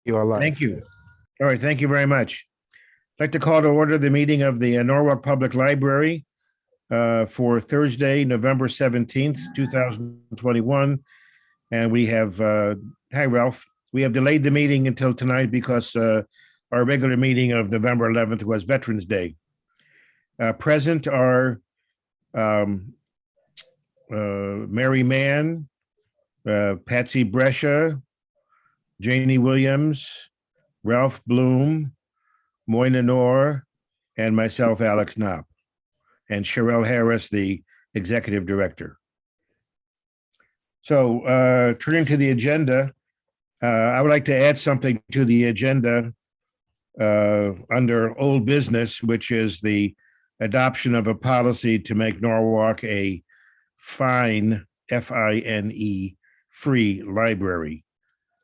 You are live. Thank you. All right, thank you very much. I'd like to call to order the meeting of the Norwalk Public Library for Thursday, November 17th, 2021. And we have, hi, Ralph. We have delayed the meeting until tonight because our regular meeting of November 11th was Veterans Day. Present are Mary Mann, Patsy Brescia, Janie Williams, Ralph Bloom, Moyna Noor, and myself, Alex Knopp, and Sherelle Harris, the executive director. So turning to the agenda, I would like to add something to the agenda under old business, which is the adoption of a policy to make Norwalk a fine, F-I-N-E, free library.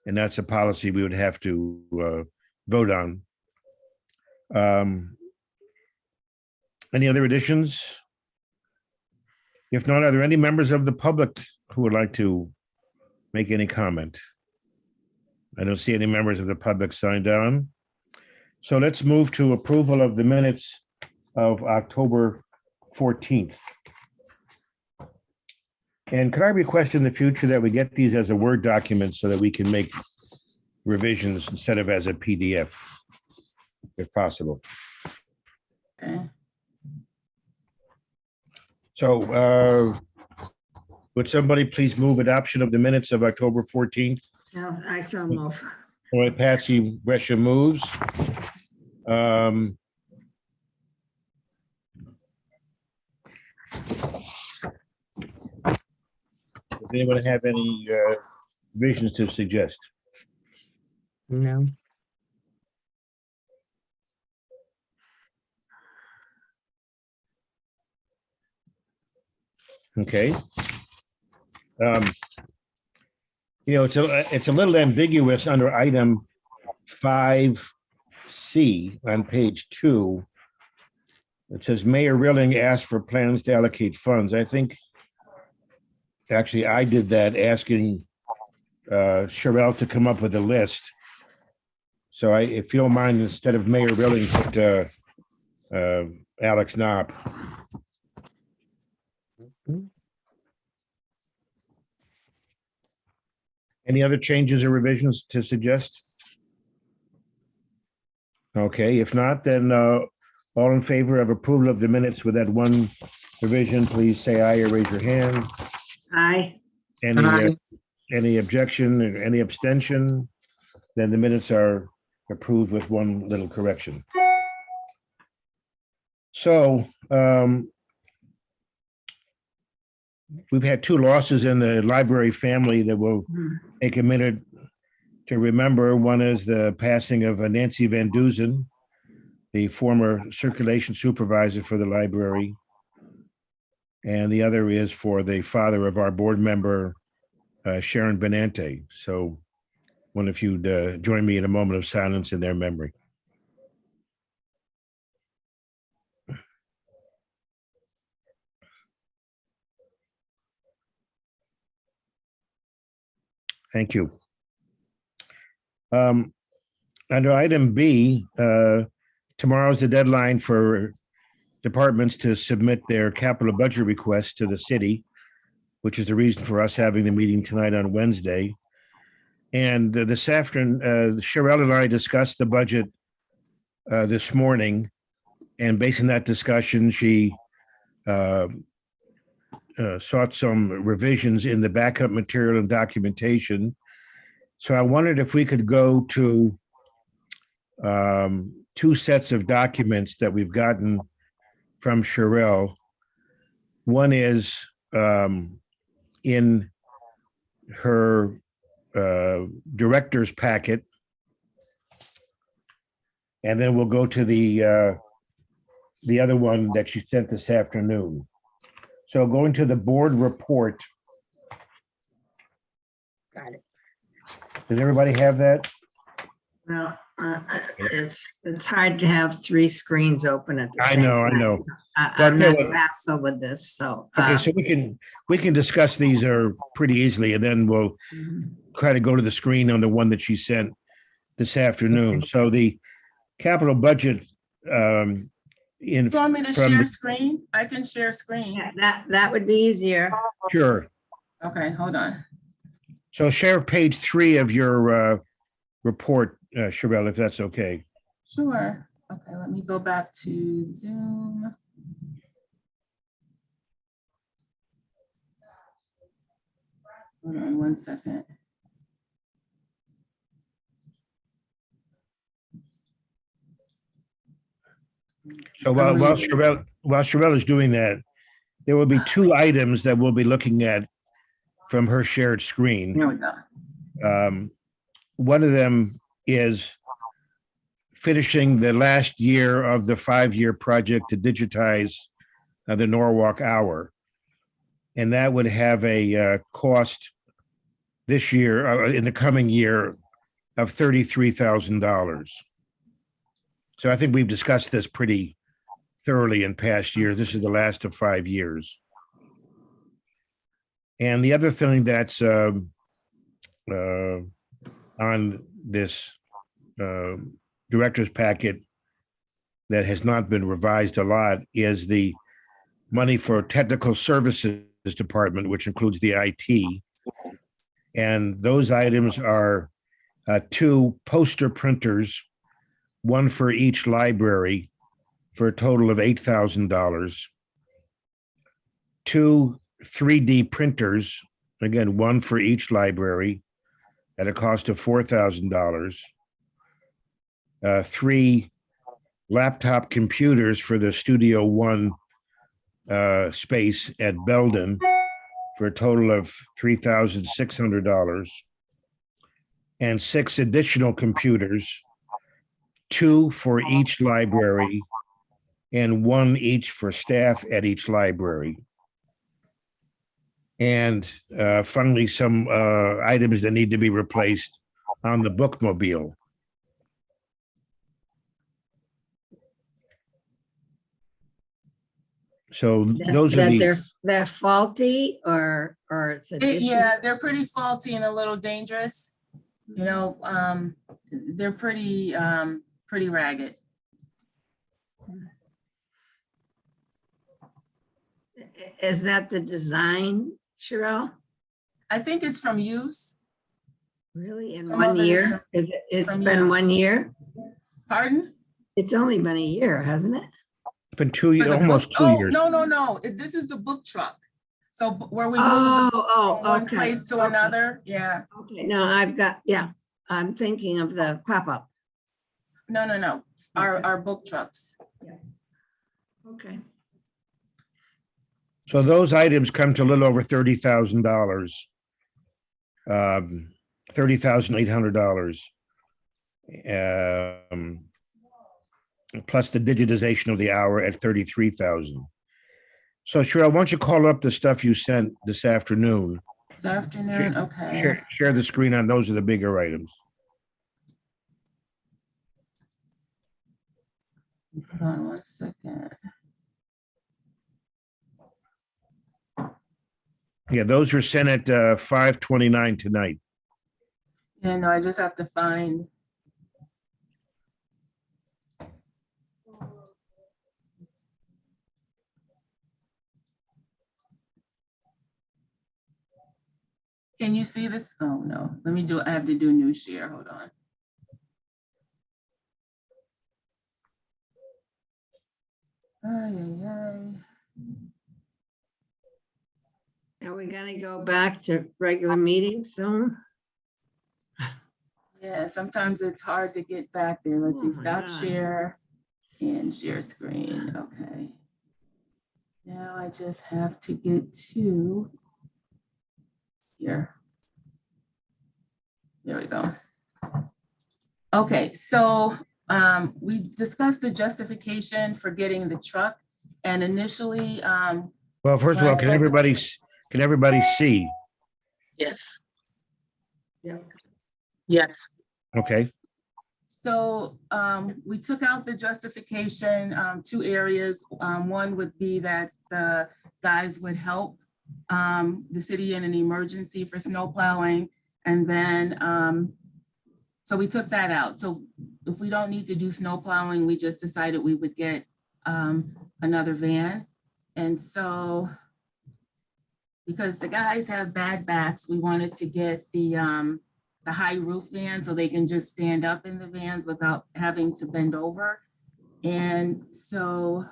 And that's a policy we would have to vote on. Any other additions? If not, are there any members of the public who would like to make any comment? I don't see any members of the public signed on. So let's move to approval of the minutes of October 14th. And could I request in the future that we get these as a Word document so that we can make revisions instead of as a PDF, if possible? Okay. So would somebody please move adoption of the minutes of October 14th? Now, I so move. All right, Patsy Brescia moves. Does anyone have any revisions to suggest? No. Okay. It's a little ambiguous under item 5C on page 2. It says Mayor Rilling asked for plans to allocate funds. I think actually I did that asking Sherelle to come up with a list. So if you don't mind, instead of Mayor Rilling, put Alex Knopp. Any other changes or revisions to suggest? Okay, if not, then all in favor of approval of the minutes with that one revision, please say aye or raise your hand. Aye. Any objection or any abstention? Then the minutes are approved with one little correction. So we've had two losses in the library family that we'll take a minute to remember. One is the passing of Nancy Van Duzen, the former circulation supervisor for the library. And the other is for the father of our board member, Sharon Benante. So one of you join me in a moment of silence in their memory. Thank you. Under item B, tomorrow's the deadline for departments to submit their capital budget requests to the city, which is the reason for us having the meeting tonight on Wednesday. And this afternoon, Sherelle and I discussed the budget this morning, and based on that discussion, she sought some revisions in the backup material and documentation. So I wondered if we could go to two sets of documents that we've gotten from Sherelle. One is in her director's packet. And then we'll go to the other one that she sent this afternoon. So going to the board report. Got it. Does everybody have that? Well, it's hard to have three screens open at the I same know, time. I know. I'm not Okay. facile with this, so. Okay, so we can discuss these pretty easily, and then we'll try to go to the screen on the one that she sent this afternoon. So the capital budget in You want me to from share screen? I can share screen. Yeah, that would be easier. sure. Okay, hold on. So share page 3 of your report, Sherelle, if that's okay. Sure. Okay, let me go back to Zoom. Hold on 1 second. So while Sherelle is doing that, there will be 2 items that we'll be looking at from her shared screen. Here we go. One of them is finishing the last year of the 5-year project to digitize the Norwalk Hour. And that would have a cost this year, in the coming year, of $33,000. So I think we've discussed this pretty thoroughly in past years. This is the last of 5 years. And the other thing that's on this director's packet that has not been revised a lot is the money for technical services department, which includes the IT. And those items are 2 poster printers, 1 for each library, for a total of $8,000. 2 3D printers, again, 1 for each library at a cost of $4,000. 3 laptop computers for the Studio One space at Belden for a total of $3,600. And 6 additional computers, 2 for each library and 1 each for staff at each library. And finally, some items that need to be replaced on the bookmobile. So those are That they're faulty or it's additional. Yeah, they're pretty faulty and a little dangerous. You know, they're pretty ragged. Is that the design, Sherelle? I think it's from use. Really, in Some 1 of it is year? It's from been use. 1 year? Pardon? It's only been a year, hasn't it? It's been 2 For years, the almost book- 2 oh, years. No. This is the book truck. So where we move Oh, from one okay. place to Okay. another. Yeah. Okay, no, I'm thinking of the pop-up. No. Okay. Our book trucks. Okay. So those items come to a little over $30,000. $30,800. Plus the digitization of the hour at 33,000. So Cheryl, why don't you call up the stuff you sent this afternoon? This afternoon, okay. Share the screen on those are the bigger items. Hold on 1 second. Yeah, those were sent at 5:29 tonight. Yeah, no, I just have to find. Can you see this? Oh, no. I have to do new share. Hold on. Are we gonna go back to regular meetings soon? Yeah, sometimes it's hard to get back there. Let's Oh see, my stop God. share and share screen. Okay. Now I just have to get to here. There we go. Okay, so we discussed the justification for getting the truck, and initially, Well, first of all, can everybody see? Yes. Yeah. Yes. Okay, so we took out the justification, 2 areas. One would be that the guys would help the city in an emergency for snow plowing. And then So we took that out. So if we don't need to do snow plowing, we just decided we would get another van. And so because the guys have bad backs, we wanted to get the high roof van so they can just stand up in the vans without having to bend over. And so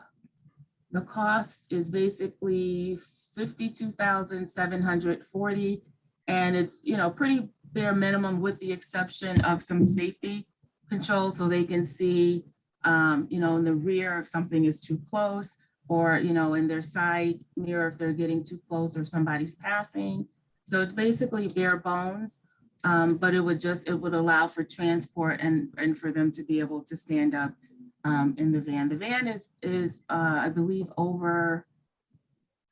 the cost is basically $52,740. And it's, you know, pretty bare minimum with the exception of some safety controls so they can see, you know, in the rear if something is too close, or, you know, in their side mirror if they're getting too close or somebody's passing. So it's basically bare bones, but it would allow for transport and for them to be able to stand up in the van. The van is I believe over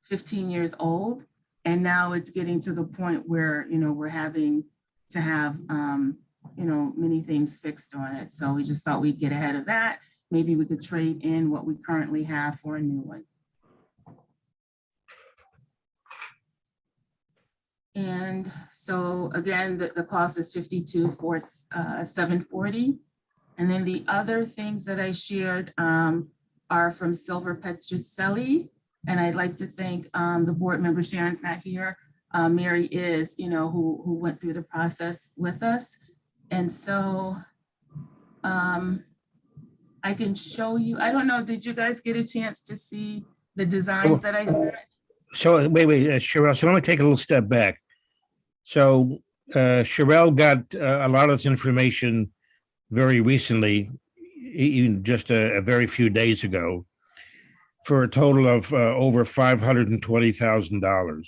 15 years old. And now it's getting to the point where, you know, we're having to have, you know, many things fixed on it. So we just thought we'd get ahead of that. Maybe we could trade in what we currently have for a new one. And so again, the cost is $52,740. And then the other things that I shared are from Silver Petrocelli. And I'd like to thank the board member, Sharon's not here. Mary is, you know, who went through the process with us. And so I can show you, I don't know, did you guys get a chance to see the designs that I sent? So wait, Sherelle, so let me take a little step back. So Sherelle got a lot of this information very recently, even just a very few days ago, for a total of over $520,000.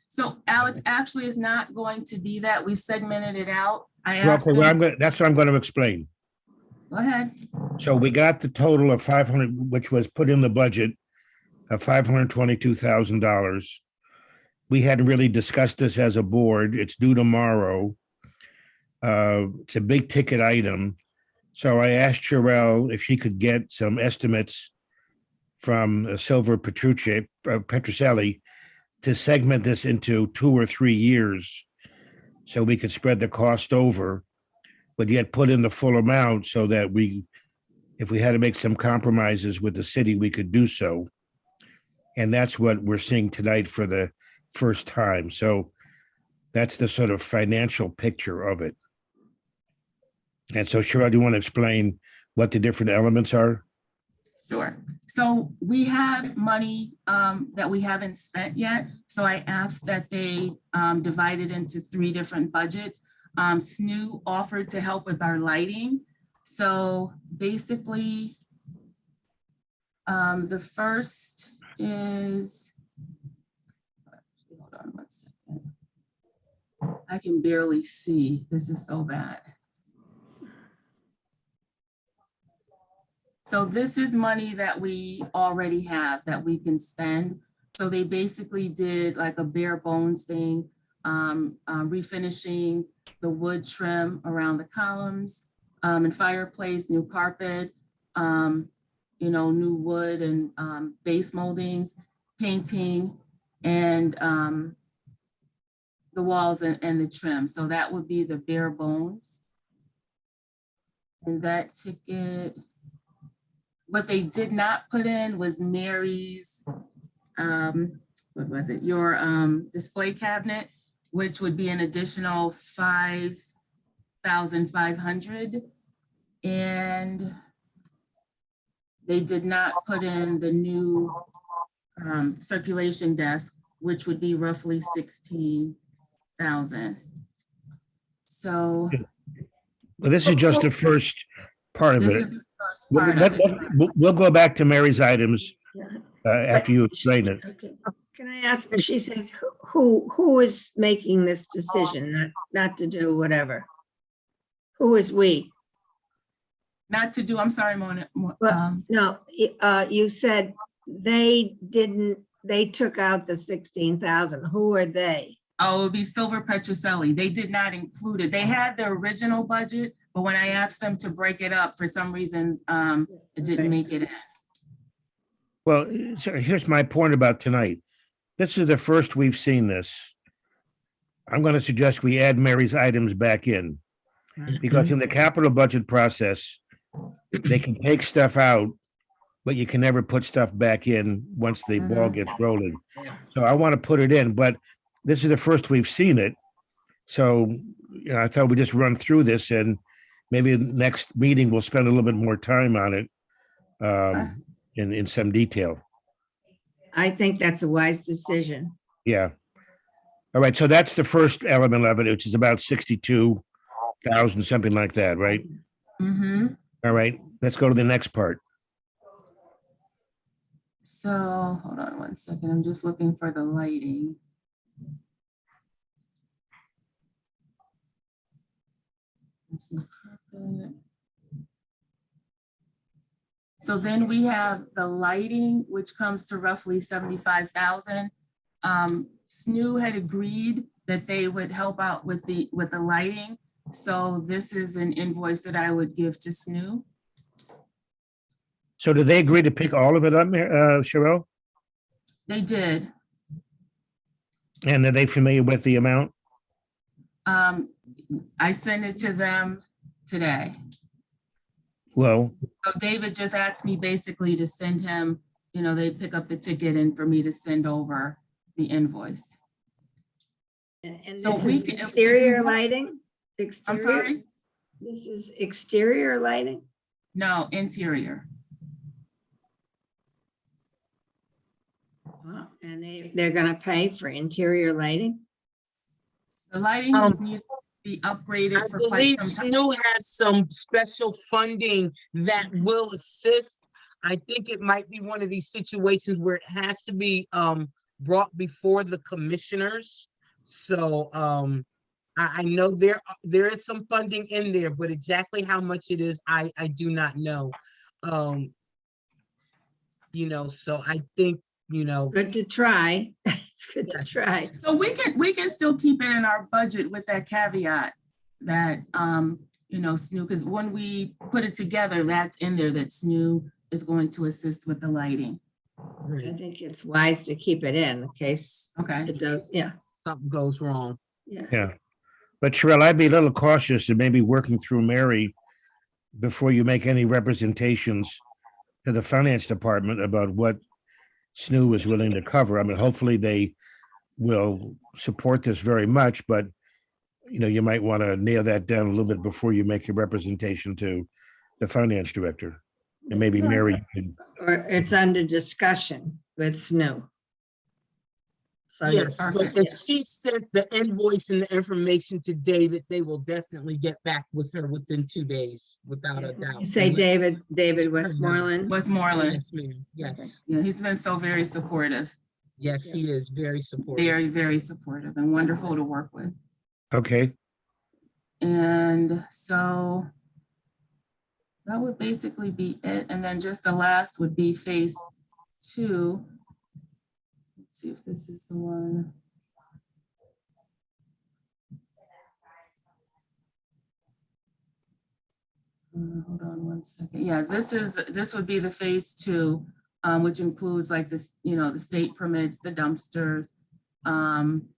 So Alex, actually is not going to be that. We segmented it out. I Okay, asked well, them, that's what I'm going to explain. go ahead. So we got the total of 500, which was put in the budget of $522,000. We hadn't really discussed this as a board. It's due tomorrow. It's a big ticket item. So I asked Sherelle if she could get some estimates from Silver Petrocelli to segment this into 2 or 3 years so we could spread the cost over, but yet put in the full amount so that if we had to make some compromises with the city, we could do so. And that's what we're seeing tonight for the first time. So that's the sort of financial picture of it. And so, Sherelle, do you want to explain what the different elements are? Sure. So we have money that we haven't spent yet. So I asked that they divide it into 3 different budgets. SNU offered to help with our lighting. So basically, the first is, hold on 1 second. I can barely see. This is so bad. So this is money that we already have that we can spend. So they basically did like a bare bones thing, refinishing the wood trim around the columns and fireplace, new carpet, you know, new wood and base moldings, painting, and the walls and the trim. So that would be the bare bones. And that ticket, what they did not put in was Mary's, what was it? Your display cabinet, which would be an additional $5,500. And they did not put in the new circulation desk, which would be roughly 16,000. So Well, this is just the first part of this it. is the first part of it. We'll go back to Mary's items after you explain it. Okay. Can I ask, she says, who is making this decision not to do whatever? Who is we? Not to do, I'm sorry, Mona. Well, no, you said they took out the 16,000. Who are they? Oh, it would be Silver Petrocelli. They did not include it. They had the original budget, but when I asked them to break it up, for some reason, it didn't make it in. Well, so here's my point about tonight. This is the first we've seen this. I'm going to suggest we add Mary's items back in. Because in the capital budget process, they can take stuff out, but you can never put stuff back in once the ball gets rolling. So I want to put it in, but this is the first we've seen it. So, I thought we'd just run through this, and maybe next meeting we'll spend a little bit more time on it in some detail. I think that's a wise decision. Yeah. All right. So that's the first element of it, which is about 62,000, something like that, right? Mm-hmm. All right. Let's go to the next part. So, hold on one second. I'm just looking for the lighting. Let's see, carpet. So then we have the lighting, which comes to roughly 75,000. SNU had agreed that they would help out with the lighting. So this is an invoice that I would give to SNU. So did they agree to pick all of it up, Sherelle? They did. And are they familiar with the amount? I sent it to them today. Well, So David just asked me basically to send him, they pick up the ticket and for me to send over the invoice. And So this we is can- if you exterior want- lighting? I'm Exterior? sorry? This is exterior lighting? No, interior. Wow, and they're gonna pay for interior lighting? The lighting has needed to be upgraded I for quite believe some time. SNU has some special funding that will assist. I think it might be one of these situations where it has to be brought before the commissioners. So I know there is some funding in there, but exactly how much it is, I do not know. So I think, Good to try. It's good to Yes. try. So we can still keep it in our budget with that caveat that, SNU, because when we put it together, that's in there, that SNU is going to assist with the lighting. I think it's wise to keep it in case Okay. it does, yeah, something goes wrong. yeah. yeah. But Sherelle, I'd be a little cautious and maybe working through Mary before you make any representations to the finance department about what SNU is willing to cover. I mean, hopefully they will support this very much, but you might want to nail that down a little bit before you make your representation to the finance director. And maybe Mary could, Or it's under discussion with SNU. So Yes, but Perfect. if she sent the invoice and the information to David, they will definitely get back with her within 2 days, without a doubt. you say David Westmoreland? Westmoreland, Yes, ma'am. Yes, yeah, he's been so very supportive, yes, he is very supportive. very, very supportive and wonderful to work with. okay. And so that would basically be it. And then just the last would be phase 2. Let's see if this is the one. Hold on one second. Yeah, this would be the phase 2, which includes like this, the state permits, the dumpsters, some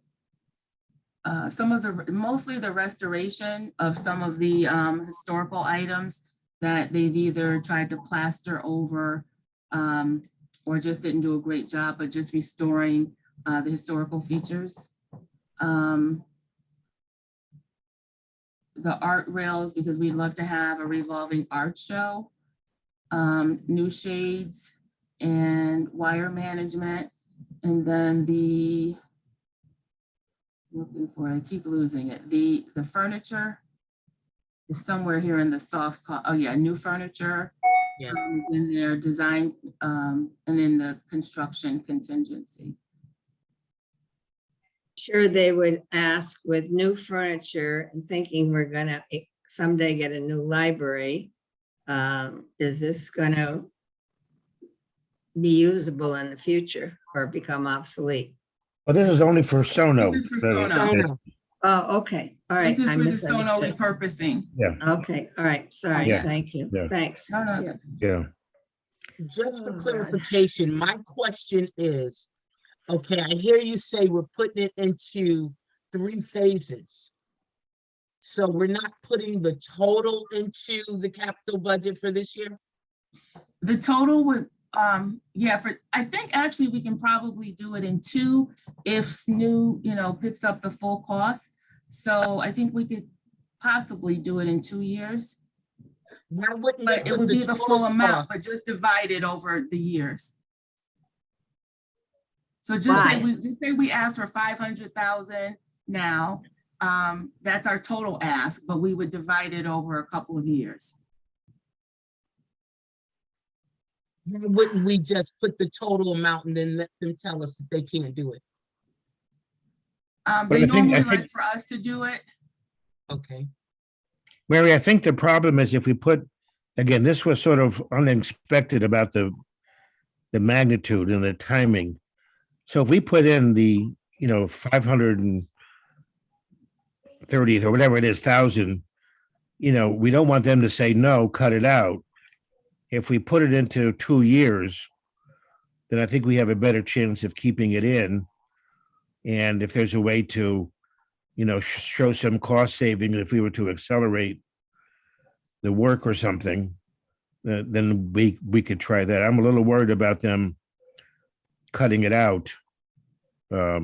of mostly the restoration of some of the historical items that they've either tried to plaster over or just didn't do a great job, but just restoring the historical features. The art rails, because we'd love to have a revolving art show, new shades and wire management. And then looking for, I keep losing it. The furniture is somewhere here in the soft, oh yeah, new furniture Yes, is in their design, and then the construction contingency. Sure, they would ask with new furniture and thinking we're gonna someday get a new library. Is this gonna be usable in the future or become obsolete? Well, this is only for Sono. This is for Sono. Sono. Oh, okay, all right. This is I for the Sono misunderstood. repurposing. Okay, all right, sorry, Yeah. thank you, Yeah. thanks. No, no, Yeah. Yeah. just for Oh, God. clarification, my question is, okay, I hear you say we're putting it into 3 phases. So we're not putting the total into the capital budget for this year? The total would, yeah, I think actually we can probably do it in two if SNU, picks up the full cost. So I think we could possibly do it in 2 years, Why wouldn't we but it put would the be the full total amount, but cost? just divide it over the years. So just Why? say we ask for 500,000 now, that's our total ask, but we would divide it over a couple of years. Why wouldn't we just put the total amount and then let them tell us that they can't do it? But They I think- normally like for us to do it. Okay, Mary, I think the problem is if we put, again, this was sort of unexpected about the magnitude and the timing. So if we put in the, 530th or whatever it is, thousand, we don't want them to say, no, cut it out. If we put it into 2 years, then I think we have a better chance of keeping it in. And if there's a way to, show some cost savings, if we were to accelerate the work or something, then we could try that. I'm a little worried about them cutting it out. But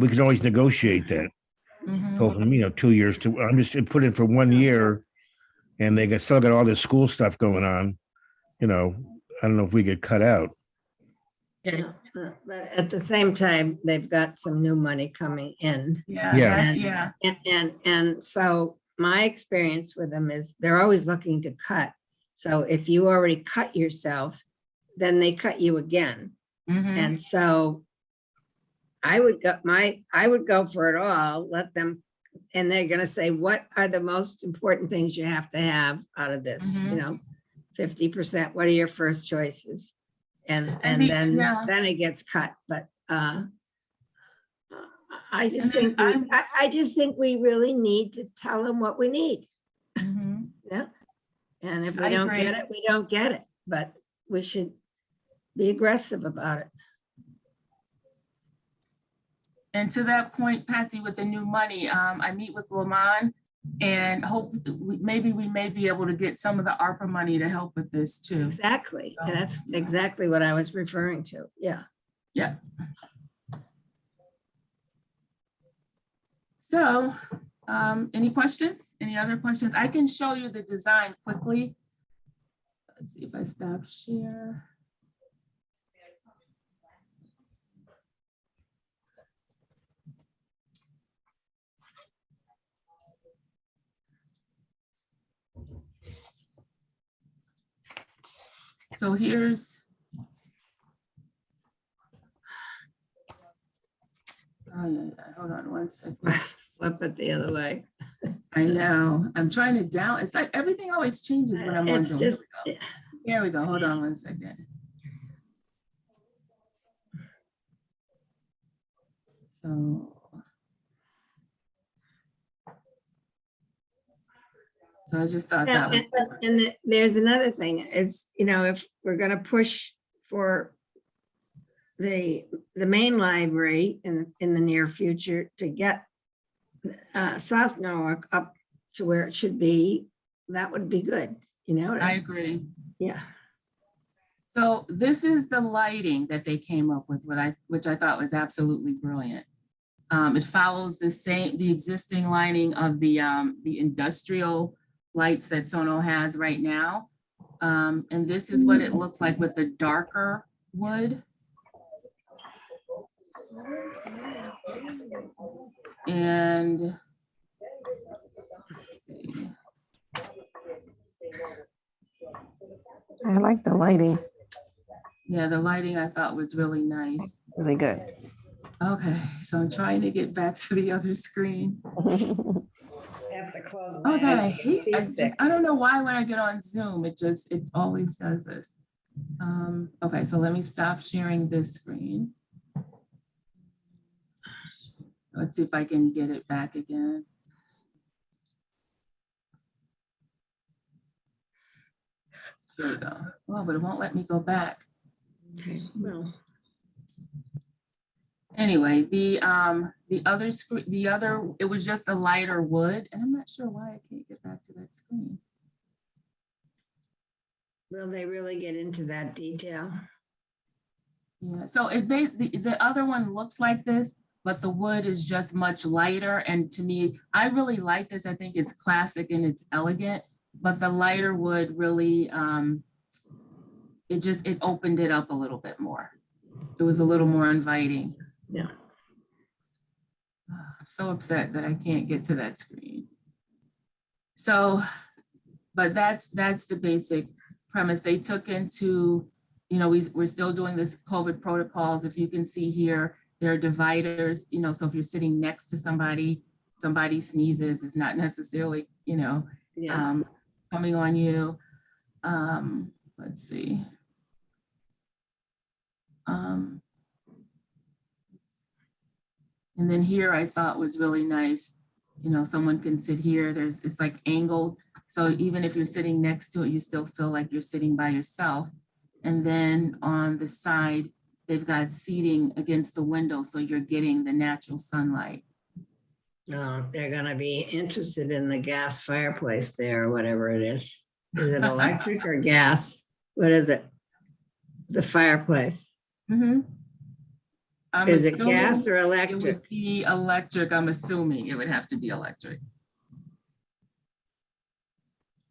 we can always negotiate that. Mhm. Go from, 2 years to, I'm just put in for 1 year and still got all this school stuff going on. I don't know if we get cut out. okay, But at the same time, they've got some new money coming in. Yeah, Yeah. that's, And- yeah. And so my experience with them is they're always looking to cut. So if you already cut yourself, then they cut you again. Mhm. And so I would go for it all, let them, and they're gonna say, what are the most important things you have to have out of this, Mhm. 50%, what are your first choices? And the- then, yeah. then it gets cut, but, I just And then think, I just think we really need to tell them what we need. Mhm. Yeah. And if we I don't agree. get it, we don't get it, but we should be aggressive about it. And to that point, Patsy, with the new money, I meet with Lamont and hopefully maybe we may be able to get some of the ARPA money to help with this too. Exactly. And that's Yeah. exactly what I was referring to. Yeah. Yeah. So, any questions? Any other questions? I can show you the design quickly. Let's see if I stop share. So here's. Oh, yeah, hold on one second. Flip it the other way. I know, I'm trying to down, it's like everything always changes when I'm on It's Zoom. Here just, we go. Here we go, hold on one second. So I just thought that was. and there's another thing is, if we're gonna push for the main library in the near future to get South Norwalk up to where it should be, that would be good, I agree. Yeah. So this is the lighting that they came up with, which I thought was absolutely brilliant. It follows the existing lighting of the industrial lights that Sono has right now. And this is what it looks like with the darker wood. And let's see. I like the lighting, Yeah, the lighting I thought was really nice. really good. Okay, so I'm trying to get back to the other screen. I have to close Oh my God, I don't know why when I get on Zoom, it always does this. Okay, so let me stop sharing this screen. Let's see if I can get it back again. Here we go. Well, but it won't let me go back. Okay, well, Anyway, the other screen, it was just a lighter wood, and I'm not sure why I can't get back to that screen. Will they really get into that detail? Yeah, so the other one looks like this, but the wood is just much lighter. And to me, I really like this. I think it's classic and it's elegant, but the lighter wood really, it opened it up a little bit more. It was a little more inviting. Yeah. I'm so upset that I can't get to that screen. So, but that's the basic premise. They took into, we're still doing this COVID protocols. If you can see here, there are dividers, so if you're sitting next to somebody sneezes, it's not necessarily, Yeah. coming on you. Let's see. And then here I thought was really nice. Someone can sit here, it's like angled. So even if you're sitting next to it, you still feel like you're sitting by yourself. And then on the side, they've got seating against the window. So you're getting the natural sunlight. No, they're gonna be interested in the gas fireplace there, or whatever it is. Is it electric or gas? What is it? The fireplace. Mhm. I'm Is it assuming gas or it electric? would be electric. I'm assuming it would have to be electric.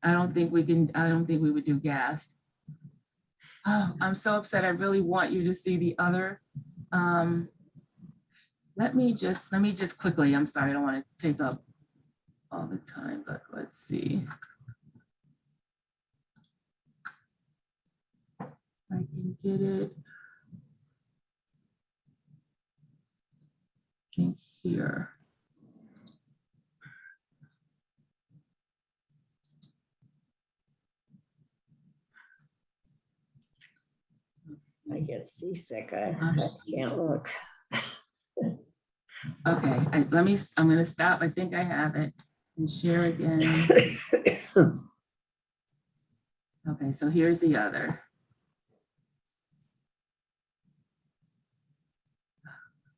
I don't think we would do gas. Oh, I'm so upset. I really want you to see the other. Let me just quickly, I'm sorry, I don't want to take up all the time, but let's see. If I can get it. I think here. I get seasick. I can't look. Okay, I'm gonna stop. I think I have it and share again. Okay, so here's the other.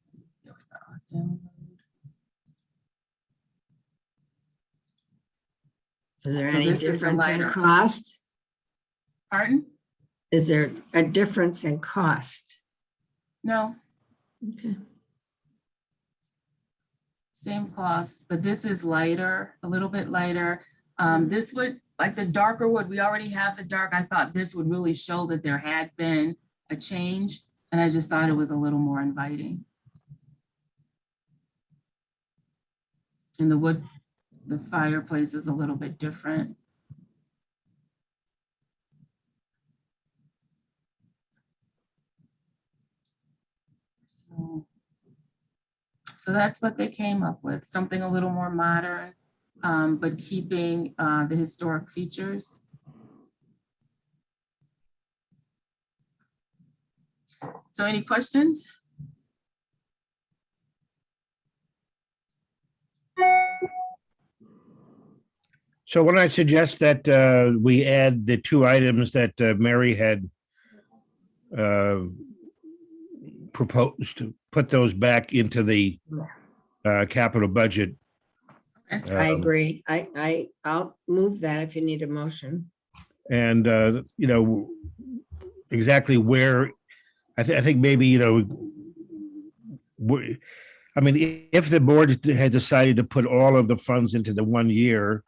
Here we go. Download. Is there So any this is the difference in lighter. cost? Pardon? Is there a difference in cost? No, Okay. same cost, but this is lighter, a little bit lighter. This would, like the darker wood, we already have the dark. I thought this would really show that there had been a change, and I just thought it was a little more inviting. And the wood, the fireplace is a little bit different. So that's what they came up with, something a little more modern, but keeping the historic features. So any questions? So when I suggest that we add the two items that Mary had proposed, to put those back into the capital budget. I agree. I'll move that if you need a motion. And, exactly where, I think maybe, I mean, if the board had decided to put all of the funds into the 1 year,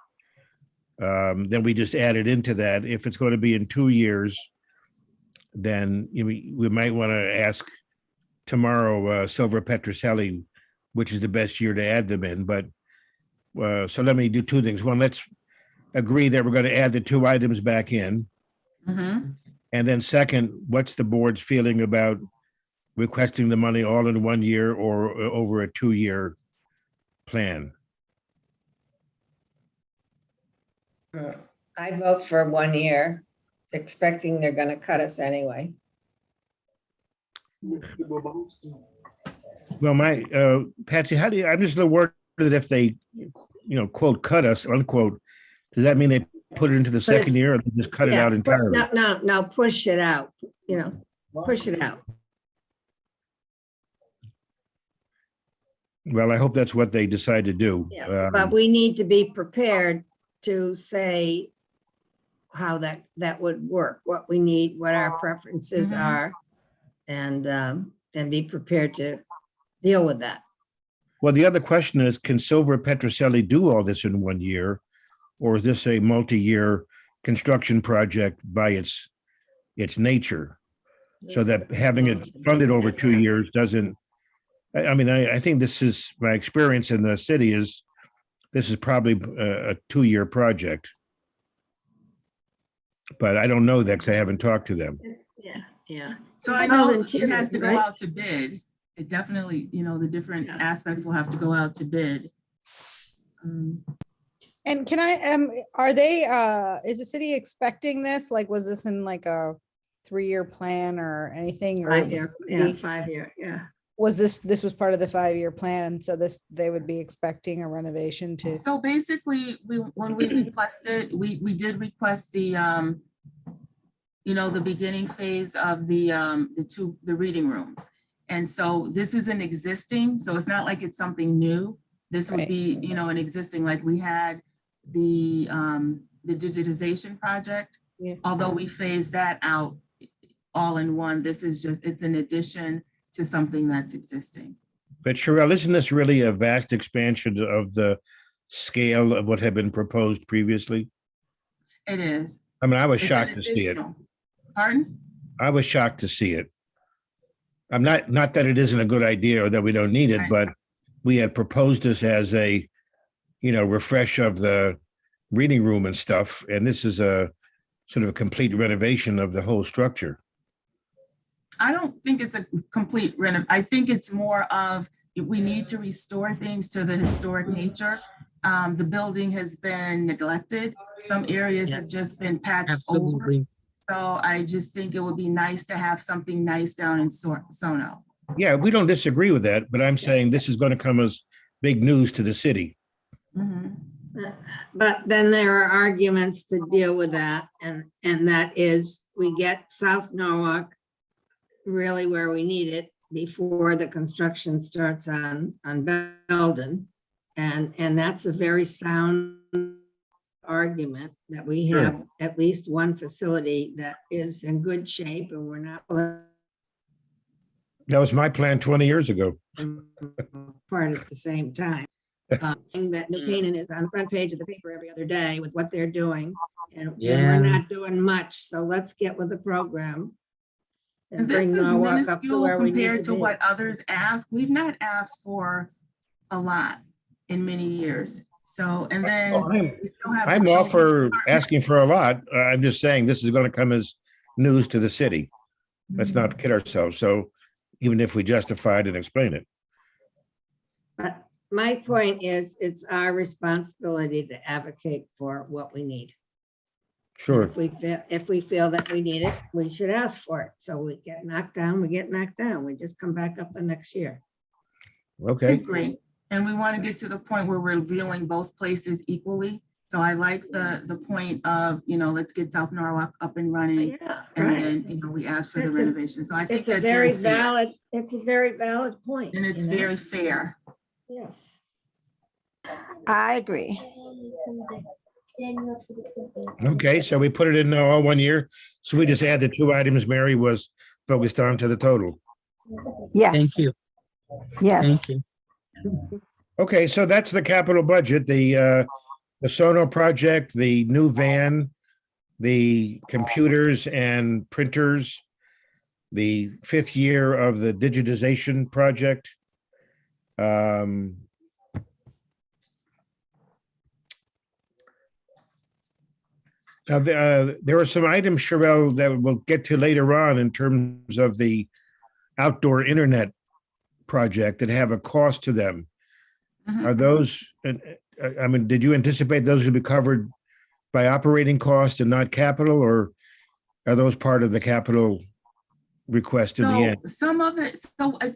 then we just add it into that. If it's going to be in 2 years, then we might want to ask tomorrow Silver Petroselli, which is the best year to add them in. But so let me do two things. One, let's agree that we're going to add the two items back in. Mm-hmm. And then second, what's the board's feeling about requesting the money all in 1 year or over a 2-year plan? I vote for 1 year, expecting they're gonna cut us anyway. Well, Patsy, I'm just a little worried that if they, quote, cut us, unquote, does that mean they put it into the But it's- second year or they just cut it Yeah, out entirely? No, push it out, push it out. Well, I hope that's what they decide to do. Yeah, but we need to be prepared to say how that would work, what we need, what our preferences Mhm. are, and be prepared to deal with that. Well, the other question is, can Silver Petroselli do all this in 1 year? Or is this a multi-year construction project by its nature? So that having it funded over 2 years doesn't, I mean, I think this is my experience in the city is this is probably a 2 year project. But I don't know that because I haven't talked to them. Yeah, yeah. So I know it Volunteer, has to go right? out to bid. It definitely, the different Yeah. aspects will have to go out to bid. And can I, are they, is the city expecting this? Like, was this in like a 3-year plan or anything? Or 5-year, yeah, the- 5-year, yeah. Was this was part of the 5-year plan? So they would be expecting a renovation to, So basically, when we requested, we did request the, the beginning phase of the reading rooms. And so this is an existing, so it's not like it's something new. This would Right. be, an existing, like we had the digitization project. Yeah. Although we phased that out all in one, this is just, it's an addition to something that's existing. But Sherelle, isn't this really a vast expansion of the scale of what had been proposed previously? It is. I mean, I was It's an shocked to see it. additional. Pardon? I was shocked to see it. I'm not that it isn't a good idea or that we don't need it, Right. but we had proposed this as a, refresh of the reading room and stuff. And this is a sort of a complete renovation of the whole structure. I don't think it's a complete I think it's more of, we need to restore things to the historic nature. The building has been neglected. Some areas have Yes. just been patched over. Absolutely. So I just think it would be nice to have something nice down in Sono. Yeah, we don't disagree with that, but I'm saying this is going to come as big news to the city. Mhm. But then there are arguments to deal with that, and that is, we get South Norwalk really where we need it before the construction starts on Belden. And that's a very sound argument that we Sure. have at least one facility that is in good shape, and we're not That was my plan 20 years ago. part at the same time. Saying that New Canaan is on the front page of the paper every other day with what they're doing, and Yeah. we're not doing much, so let's get with the program. And this bring is Norwalk up to minuscule where we need compared to to be. what others ask. We've not asked for a lot in many years. So, and then we still have. the I'm all changing for department. asking for a lot. I'm just saying this is going to come as news to the city. Let's Mhm. not kid ourselves. So even if we justify it and explain it. But my point is, it's our responsibility to advocate for what we need. Sure. If we feel that we need it, we should ask for it. So we get knocked down, we get knocked down. We just come back up the next year. I Okay. agree. And we want to get to the point where we're viewing both places equally. So I like the point of, let's get South Norwalk up and running. Yeah, And right. then, we ask for the It's a- renovation. So I think It's a that's very very fair. valid, it's a very valid point. And it's you know? very fair. Yes. I agree. Okay. So we put it in all 1 year. So we just add the 2 items Mary was focused on to the total. Yes, Thank you. yes. Thank you. Okay. So that's the capital budget, the Sono project, the new van, the computers and printers, the 5th year of the digitization project. Now, there are some items, Sherelle, that we'll get to later on in terms of the outdoor internet project that have a cost to them. Mhm. Are those, I mean, did you anticipate those would be covered by operating costs and not capital, or are those part of the capital request in the So end? some of it,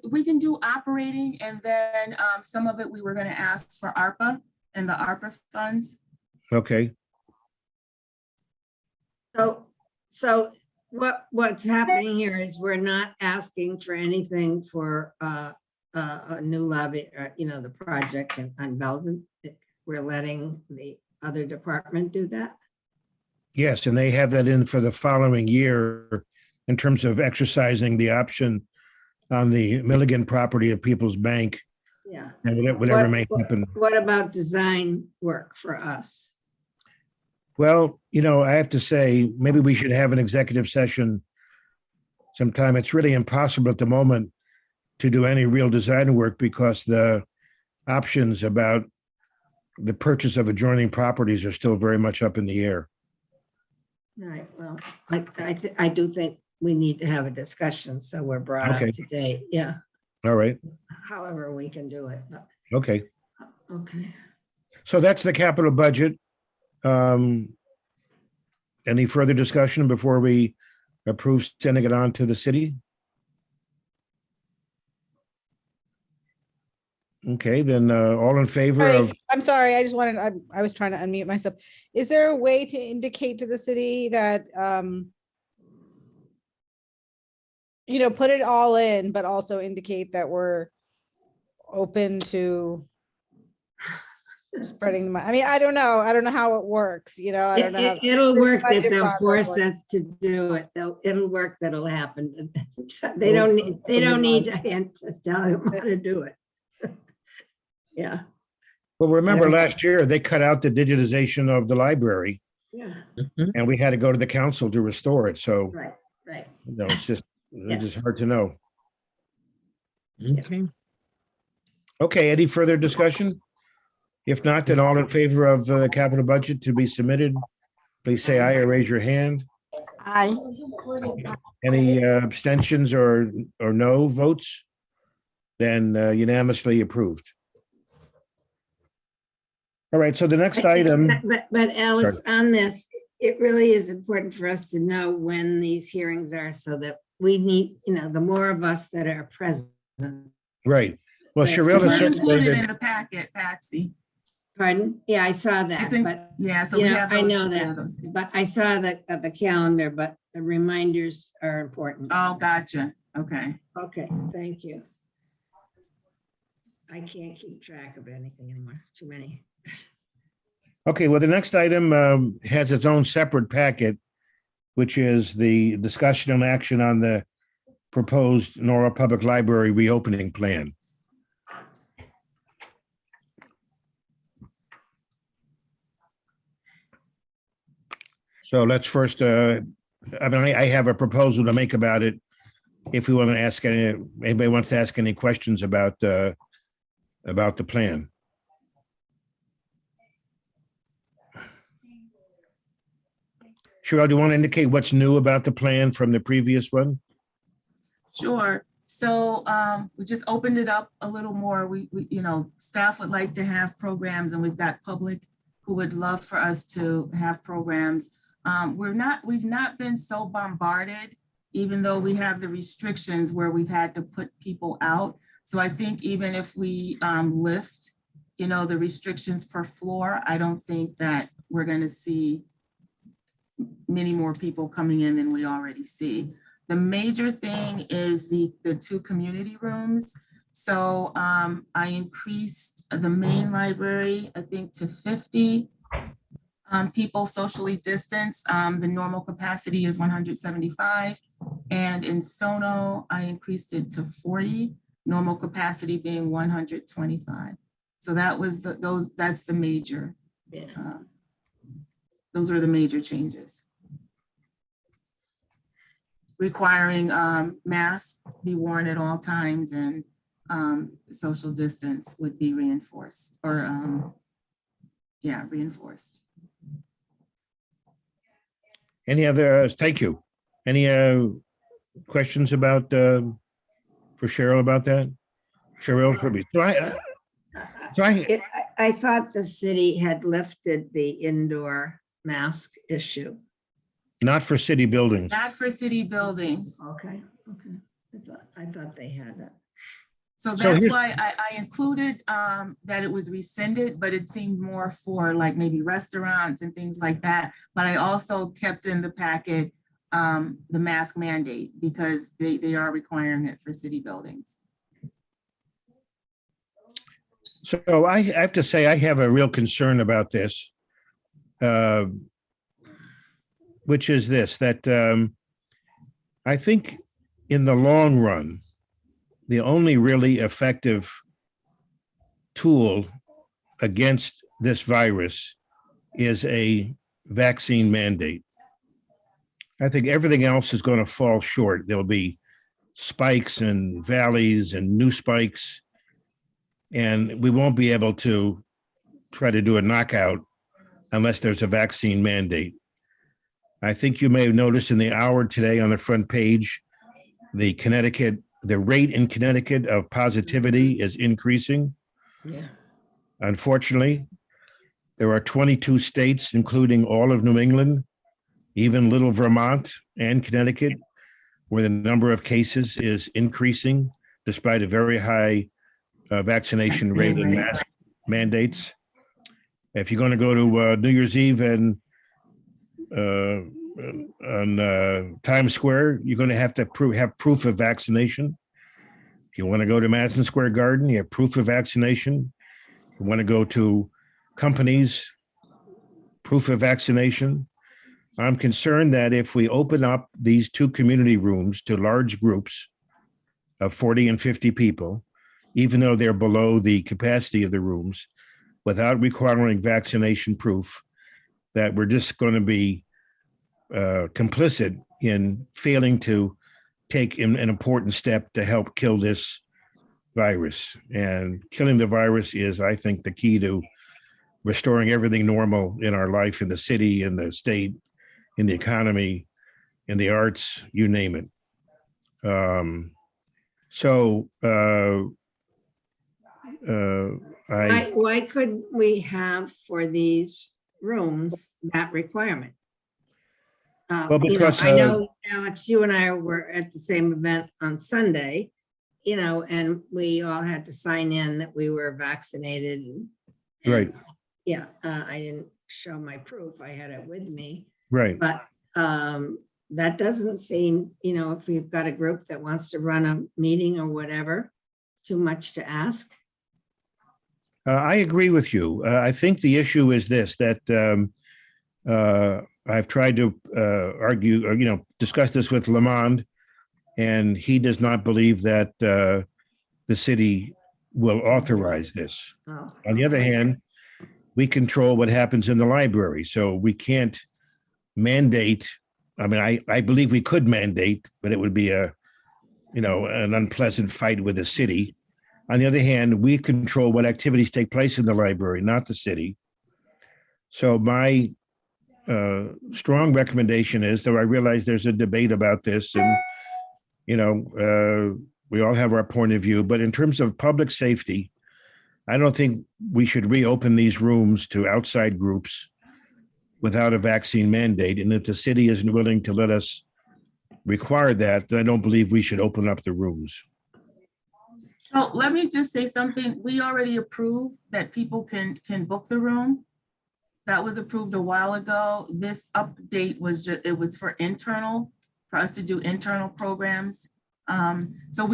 we can do operating, and then some of it we were going to ask for ARPA and the ARPA funds. Okay, So what's happening here is we're not asking for anything for a new lobby, or, the project on Belden. We're letting the other department do that? Yes, and they have that in for the following year in terms of exercising the option on the Milligan property of People's Bank Yeah. and whatever What- may happen. What about design work for us? Well, I have to say, maybe we should have an executive session sometime. It's really impossible at the moment to do any real design work because the options about the purchase of adjoining properties are still very much up in the air. All right, well, I do think we need to have a discussion, so we're brought Okay. up to date, yeah, All right. however we can do it, but, Okay. okay. So that's the capital budget. Any further discussion before we approve sending it on to the city? Okay, then all in favor of, I'm sorry, I just wanted, I was trying to unmute myself. Is there a way to indicate to the city that, put it all in, but also indicate that we're open to spreading the money? I mean, I don't know. I don't know how it works, I don't know. how- It'll this work that budget they'll process force works. us to do it, it'll work, that'll happen. They don't need to tell them how to do it. Yeah, well, remember don't- last year, they cut out the digitization of the library yeah, and we had to go to the council to restore it. So, right. it's just hard to know. Okay. Okay, any further discussion? If not, then all in favor of the capital budget to be submitted, please say aye or raise your hand. Aye. Any abstentions or no votes? Then unanimously approved. All right, so the next item, But Alex, on this, it really is important for us to know when these hearings are so that we need, the more of us that are present. right. Well, Right. Cheryl has It's included circulated, in the packet, Patsy. Pardon? Yeah, I saw that, It's in, but, yeah, so we have. I those- know yeah, that, those. but I saw the calendar, but the reminders are important. Oh, gotcha. Okay. Okay, thank you. I can't keep track of anything anymore, too many. okay, well, the next item has its own separate packet, which is the discussion and action on the proposed Nora Public Library reopening plan. So let's first, I have a proposal to make about it. If we want to ask anybody wants to ask any questions about the plan. Cheryl, do you want to indicate what's new about the plan from the previous one? Sure. So we just opened it up a little more. We, staff would like to have programs and we've got public who would love for us to have programs. We've not been so bombarded, even though we have the restrictions where we've had to put people out. So I think even if we lift, the restrictions per floor, I don't think that we're going to see many more people coming in than we already see. The major thing is the two community rooms. So I increased the main library, I think, to 50 people socially distanced. The normal capacity is 175. And in Sono, I increased it to 40, normal capacity being 125. So that was that's the major. Yeah. Those are the major changes. Requiring masks be worn at all times and social distance would be reinforced or reinforced. Any other, thank you. Any questions about, for Cheryl about that? Cheryl Kirby. I thought the city had lifted the indoor mask issue. Not for city buildings. Not for city buildings. Okay. I thought they had that. So So that's here- why I included that it was rescinded, but it seemed more for like maybe restaurants and things like that. But I also kept in the packet the mask mandate because they are requiring it for city buildings. So I have to say, I have a real concern about this, uh, which is this, that I think in the long run, the only really effective tool against this virus is a vaccine mandate. I think everything else is going to fall short. There'll be spikes and valleys and new spikes, and we won't be able to try to do a knockout unless there's a vaccine mandate. I think you may have noticed in the hour today on the front page, the rate in Connecticut of positivity is increasing. Yeah. Unfortunately, there are 22 states, including all of New England, even little Vermont and Connecticut, where the number of cases is increasing despite a very high vaccination rate and mask mandates. If you're going to go to New Year's Eve and on Times Square, you're going to have proof of vaccination. If you want to go to Madison Square Garden, you have proof of vaccination. If you want to go to companies, proof of vaccination. I'm concerned that if we open up these 2 community rooms to large groups of 40 and 50 people, even though they're below the capacity of the rooms, without requiring vaccination proof, that we're just going to be complicit in failing to take an important step to help kill this virus. And killing the virus is, I think, the key to restoring everything normal in our life, in the city, in the state, in the economy, in the arts, you name it. Why couldn't we have for these rooms that requirement? Well, You know, because, I know, Alex, you and I were at the same event on Sunday, you know, and we all had to sign in that we were vaccinated. Right. Yeah, I didn't show my proof. I had it with me. Right. But that doesn't seem, you know, if we've got a group that wants to run a meeting or whatever, too much to ask. I agree with you. I think the issue is this, that I've tried to argue, or, discuss this with Lamond, and he does not believe that the city will authorize this. Oh, On the other hand, we control what happens in the library, so we can't mandate. I mean, I believe we could mandate, but it would be an unpleasant fight with the city. On the other hand, we control what activities take place in the library, not the city. So my strong recommendation is, though I realize there's a debate about this, and we all have our point of view, but in terms of public safety, I don't think we should reopen these rooms to outside groups without a vaccine mandate. And if the city isn't willing to let us require that, then I don't believe we should open up the rooms. So let me just say something. We already approved that people can book the room. That was approved a while ago. This update was it was for us to do internal programs. So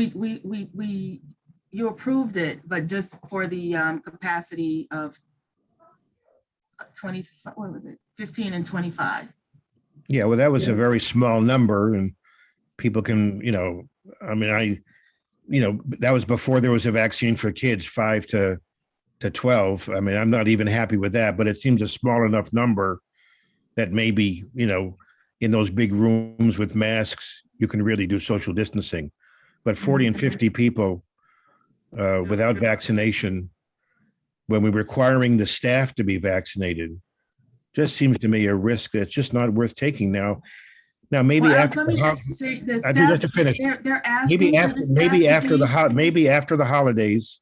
you approved it, but just for the capacity of 15 and 25. Yeah, well, that was a very small number, and people can, that was before there was a vaccine for kids 5 to 12. I mean, I'm not even happy with that, but it seems a small enough number that maybe, in those big rooms with masks, you can really do social distancing. But 40 and 50 people without vaccination, when we're requiring the staff to be vaccinated, just seems to me a risk that's just not worth taking now. Now, maybe Well, after let me the just say that I do just to staff, finish. they're asking Maybe for after the staff to be- maybe after the holidays,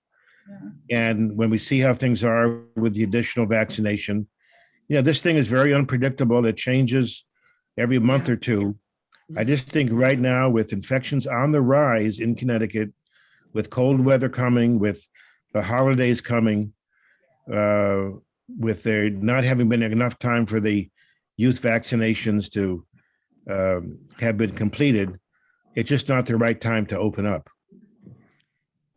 Yeah. and when we see how things are with the additional vaccination, this thing is very unpredictable. It changes every month or two. I just think right now, with infections on the rise in Connecticut, with cold weather coming, with the holidays coming, with there not having been enough time for the youth vaccinations to have been completed, it's just not the right time to open up.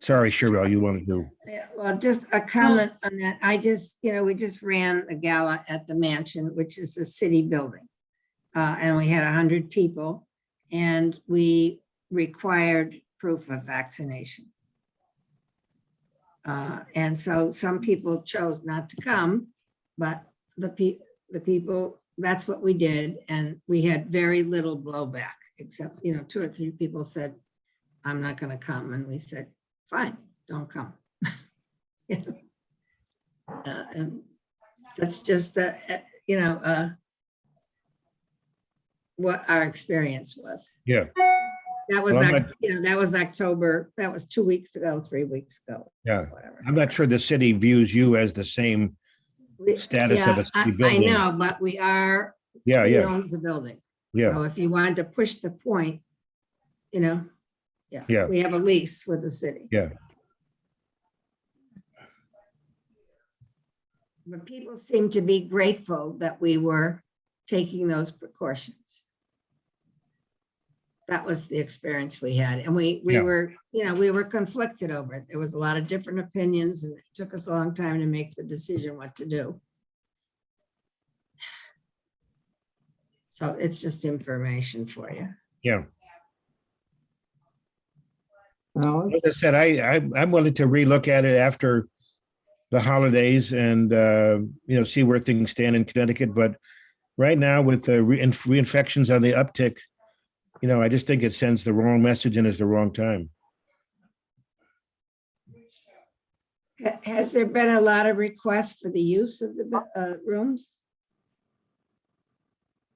Sorry, Cheryl, you wanted to. Yeah, well, just a comment on that. I just, we just ran a gala at the mansion, which is a city building. And we had 100 people and we required proof of vaccination. And so some people chose not to come, but the people, that's what we did. And we had very little blowback, except, 2 or 3 people said, I'm not going to come. And we said, fine, don't come. And that's just, what our experience was. Yeah, That was, Well, I'm that was October, that was 2 weeks ago, 3 weeks ago. yeah. Whatever. I'm not sure the city views you as the same. Status of a Yeah, city I building. know, but we are, Yeah, city yeah, owns the building. yeah, So if you wanted to push the point, yeah. Yeah. We have a lease with the city. yeah. But people seem to be grateful that we were taking those precautions. That was the experience we had. And we Yeah. were, we were conflicted over it. There was a lot of different opinions and it took us a long time to make the decision what to do. So it's just information for you. Yeah. Well, Like I said, I'm willing to relook at it after the holidays and, see where things stand in Connecticut. But right now with the reinfections on the uptick, I just think it sends the wrong message and is the wrong time. has there been a lot of requests for the use of the rooms?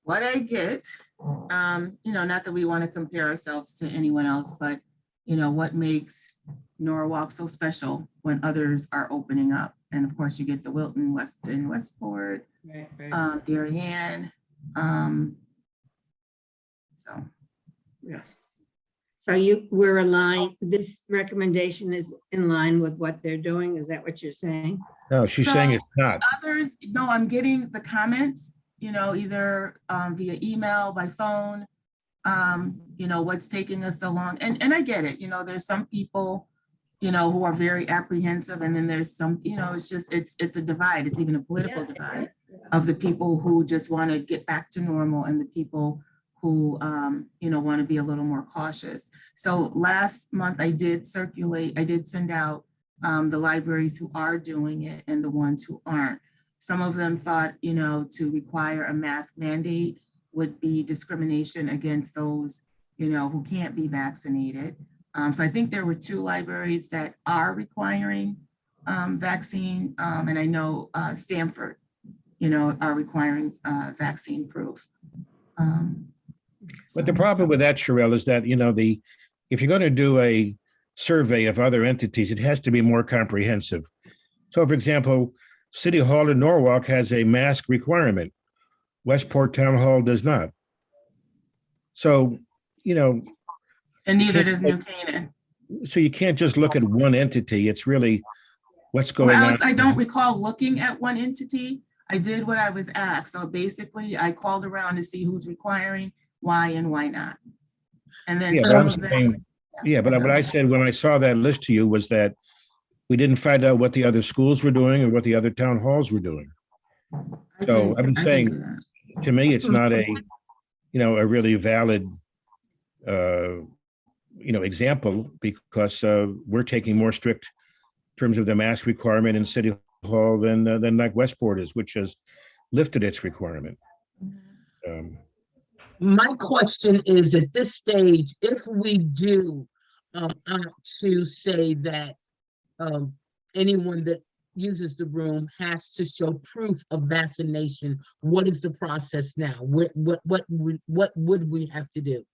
What I get, not that we want to compare ourselves to anyone else, but what makes Norwalk so special when others are opening up. And of course, you get the Wilton, Weston, Westport, Right. Darien. So, Yeah. So we're aligned, this recommendation is in line with what they're doing, is that what you're saying? No, she's saying So- it's not. others, no, I'm getting the comments, either via email, by phone, what's taking us so long. And I get it, there's some people, who are very apprehensive. And then there's some, it's a divide. It's even a political divide of the people who just want to get back to normal and the people who, want to be a little more cautious. So last month I did send out the libraries who are doing it and the ones who aren't. Some of them thought, to require a mask mandate would be discrimination against those, who can't be vaccinated. So I think there were 2 libraries that are requiring vaccine, and I know Stanford, are requiring vaccine proof. But the problem with that, Sherelle, is that, if you're going to do a survey of other entities, it has to be more comprehensive. So for example, City Hall in Norwalk has a mask requirement. Westport Town Hall does not. So, And neither does New Canaan. so you can't just look at one entity. It's really what's Well, going on. Alex, I don't recall looking at one entity. I did what I was asked. So basically I called around to see who's requiring, why and why not. And then Yeah, but some I'm of them. saying- Yeah, but what I said when I saw that list to you was that we didn't find out what the other schools were doing or what the other town halls were doing. I So can- I've been I can saying- do that. To me, it's not a really valid, example because we're taking more strict terms of the mask requirement in City Hall than like Westport is, which has lifted its requirement. My question is, at this stage, if we do opt to say that anyone that uses the room has to show proof of vaccination, what is the process now? What would we have to do?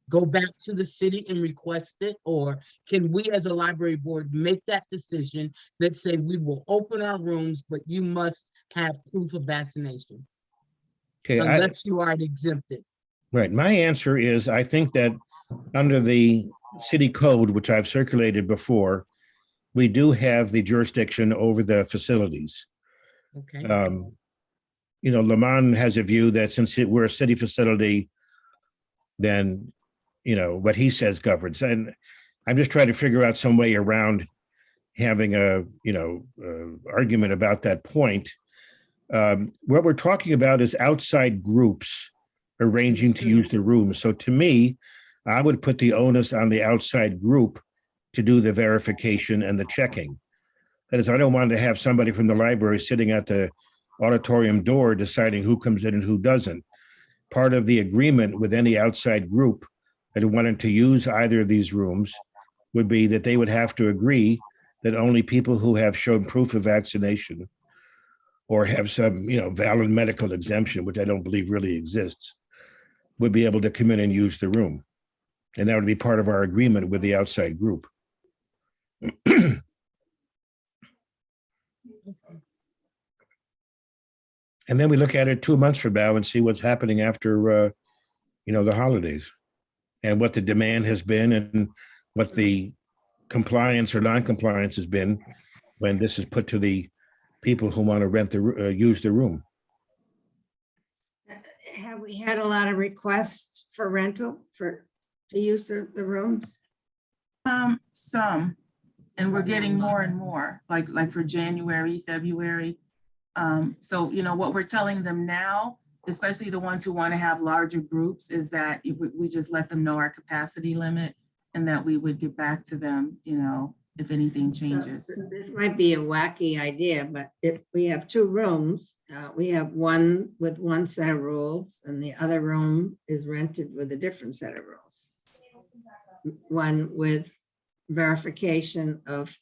Go back to the city and request it, or can we as a library board make that decision that say we will open our rooms, but you must have proof of vaccination Okay, unless you are exempted? right. My answer is, I think that under the city code, which I've circulated before, we do have the jurisdiction over the facilities. Okay. Lamont has a view that since we're a city facility, then, what he says governs. And I'm just trying to figure out some way around having a, argument about that point. What we're talking about is outside groups arranging to use the room. So to me, I would put the onus on the outside group to do the verification and the checking. That is, I don't want to have somebody from the library sitting at the auditorium door deciding who comes in and who doesn't. Part of the agreement with any outside group that wanted to use either of these rooms would be that they would have to agree that only people who have shown proof of vaccination or have some, valid medical exemption, which I don't believe really exists, would be able to come in and use the room. And that would be part of our agreement with the outside group. And then we look at it 2 months from now and see what's happening after, the holidays and what the demand has been and what the compliance or non-compliance has been when this is put to the people who want to rent use the room. Have we had a lot of requests for rental to use the rooms? Some, and we're getting more and more, like for January, February. So, what we're telling them now, especially the ones who want to have larger groups, is that we just let them know our capacity limit and that we would get back to them, if anything changes. So this might be a wacky idea, but if we have 2 rooms, we have one with one set of rules and the other room is rented with a different set of rules. One with verification of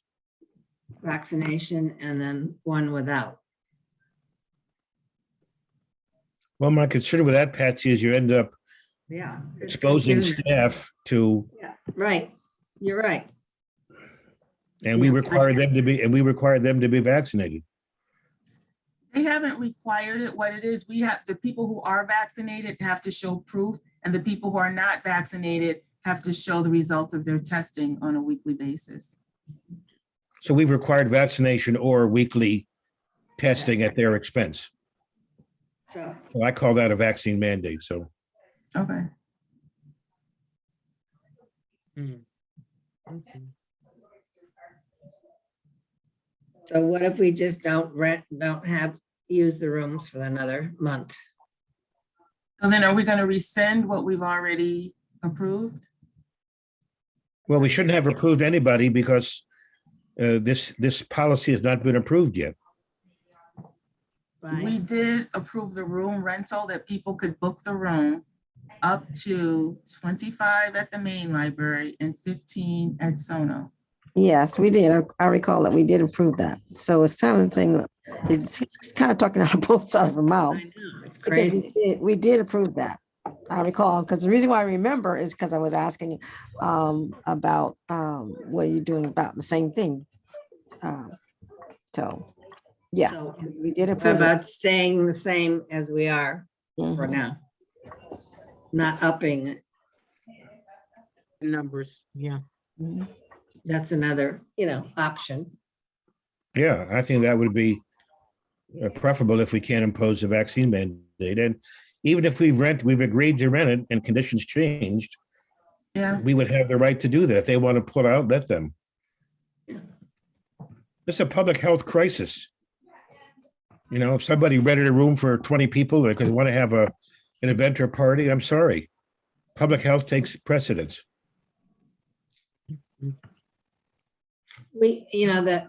vaccination and then one without. Well, my concern with that, Patsy, is you end up Yeah. it's exposing confusing. staff to, Yeah, right. You're right. and we Yeah, require them to be vaccinated. They haven't required it. What it is, we have, the people who are vaccinated have to show proof, and the people who are not vaccinated have to show the results of their testing on a weekly basis. So we've required vaccination or weekly testing Yes. at their expense. So, So I call that a vaccine mandate. So Okay. Okay. so what if we just don't use the rooms for another month? So then are we going to rescind what we've already approved? well, we shouldn't have approved anybody because this policy has not been approved yet. We By, did approve the room rental, that people could book the room up to 25 at the main library and 15 at Sono. Yes, we did. I recall that we did approve that. So it's kind of saying, it's kind of talking out of both sides of our I mouths. know, it's Because crazy. we did approve that. I recall, because the reason why I remember is because I was asking about what are you doing about the same thing? So, yeah, So we did what approve it. about staying the same as we are for Mhm. now? Not upping it. Numbers, yeah. Mhm. That's another, option. Yeah, I think that would be preferable if we can't impose a vaccine mandate. And even if we've agreed to rent it and conditions changed, Yeah, we would have the right to do that. If they want to pull out, let them. It's a public health crisis. If somebody rented a room for 20 people because they want to have an event or party, I'm sorry. Public health takes precedence. The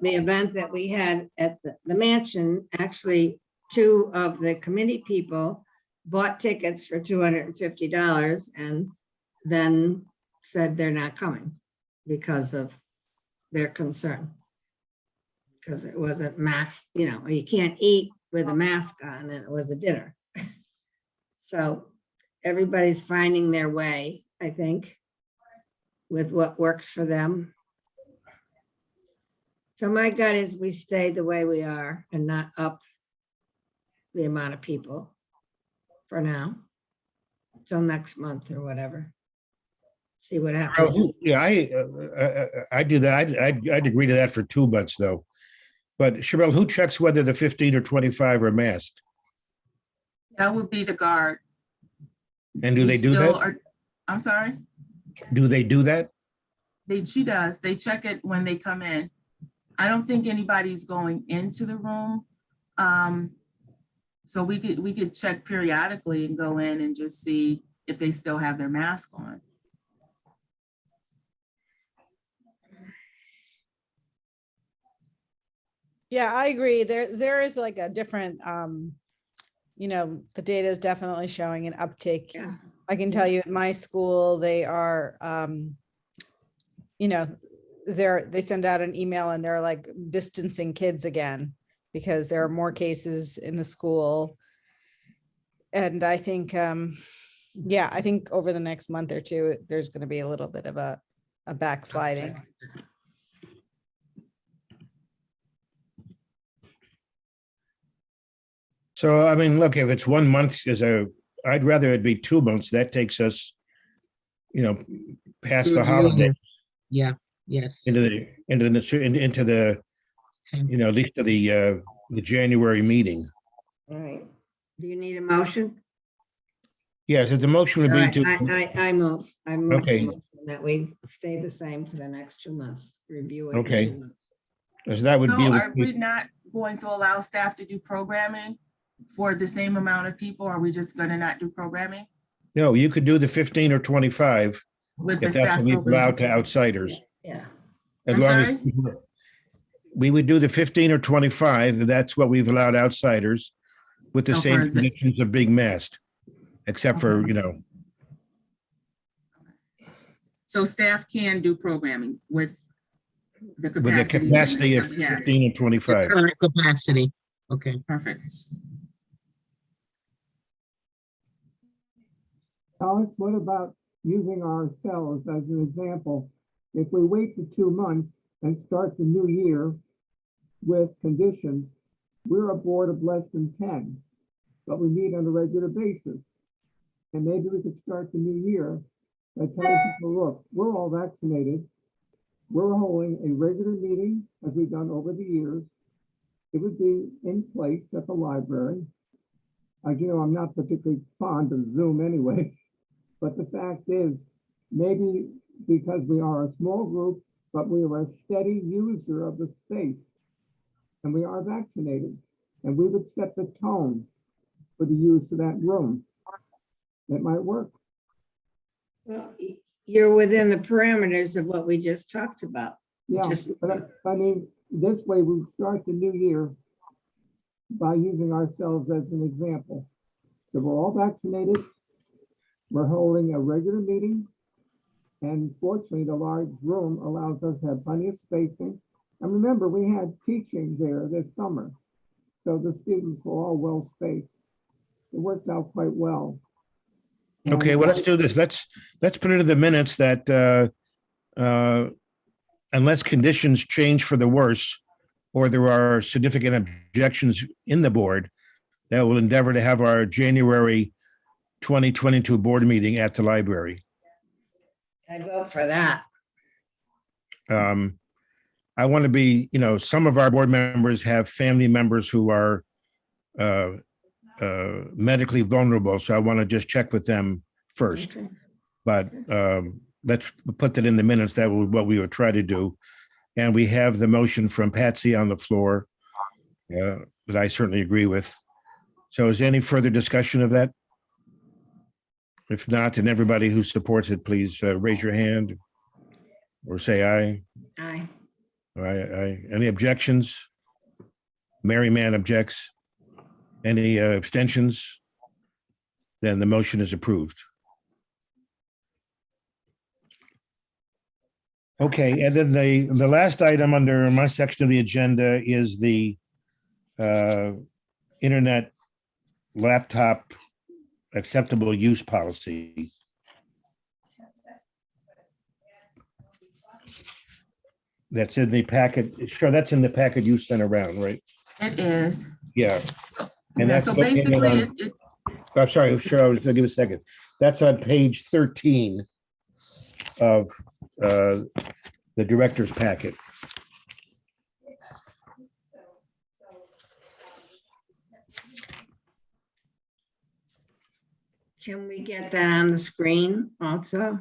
event that we had at the mansion, actually, 2 of the committee people bought tickets for $250 and then said they're not coming because of their concern. Because it wasn't masked, you can't eat with a mask on, and it was a dinner. So everybody's finding their way, I think, with what works for them. So my gut is we stay the way we are and not up the amount of people for now, till next month or whatever. See what happens. Yeah, I do that. I'd agree to that for 2 months though. But Sherelle, who checks whether the 15 or 25 are masked? that would be the guard. And do We they do still that? are- I'm sorry? Do they do that? She does. They check it when they come in. I don't think anybody's going into the room. So we could check periodically and go in and just see if they still have their mask on. Yeah, I agree. There is like a different, the data is definitely showing an uptick. Yeah. I can tell you at my school, they are, they send out an email and they're like distancing kids again because there are more cases in the school. And I think, I think over the next month or two, there's going to be a little bit of a backsliding. So, I mean, look, if it's 1 month I'd rather it be 2 months. That takes us, past the holiday Yeah, yes. into the, Okay. at least to the January meeting. All right. Do you need a motion? Yes, if the motion would All be right, to, I move. I move the Okay. motion that we stay the same for the next 2 months. Review it. in Okay. 2 months. so that would So be, are we not going to allow staff to do programming for the same amount of people? Are we just gonna not do programming no, you could do the 15 or 25 with the if that's staff what we program? allow to outsiders. Yeah. As I'm long as sorry? we would do the 15 or 25, that's what we've allowed outsiders with the So same for the- conditions of being masked, except for, So staff can do programming with the with the capacity. capacity of Yeah, 15 and The 25. current capacity. Okay. perfect. Alex, what about using ourselves as an example? If we wait for 2 months and start the new year with conditions, we're a board of less than 10, but we meet on a regular basis. And maybe we could start the new year by telling people, look, we're all vaccinated. We're holding a regular meeting as we've done over the years. It would be in place at the library. As you know, I'm not particularly fond of Zoom anyways, but the fact is, maybe because we are a small group, but we are a steady user of the space, and we are vaccinated, and we would set the tone for the use of that room. That might work. Well, you're within the parameters of what we just talked about. Yeah, Just- but I mean, this way we start the new year by using ourselves as an example. So we're all vaccinated. We're holding a regular meeting. And fortunately, the large room allows us to have plenty of spacing. And remember, we had teaching there this summer. So the students were all well spaced. It worked out quite well. Okay, And well, let's do this. Let's put it in the minutes that unless conditions change for the worse, or there are significant objections in the board, that will endeavor to have our January 2022 board meeting at the library. I vote for that. I want to be, some of our board members have family members who are medically vulnerable, so I want to just check with them first. Okay. But let's put that in the minutes. That was what we would try to do. And we have the motion from Patsy on the floor that I certainly agree with. So is there any further discussion of that? If not, then everybody who supports it, please raise your hand or say aye. Aye. Aye. Any objections? Mary Mann objects. Any abstentions? Then the motion is approved. Okay, and then the last item under my section of the agenda is the internet laptop acceptable use policy. That's in the packet. Sure, that's in the packet you sent around, right? It is. Yeah. So- And yeah, that's so located basically, on- it I'm sorry, sure, I was gonna give a second. That's on page 13 of the director's packet. Can we get that on the screen also?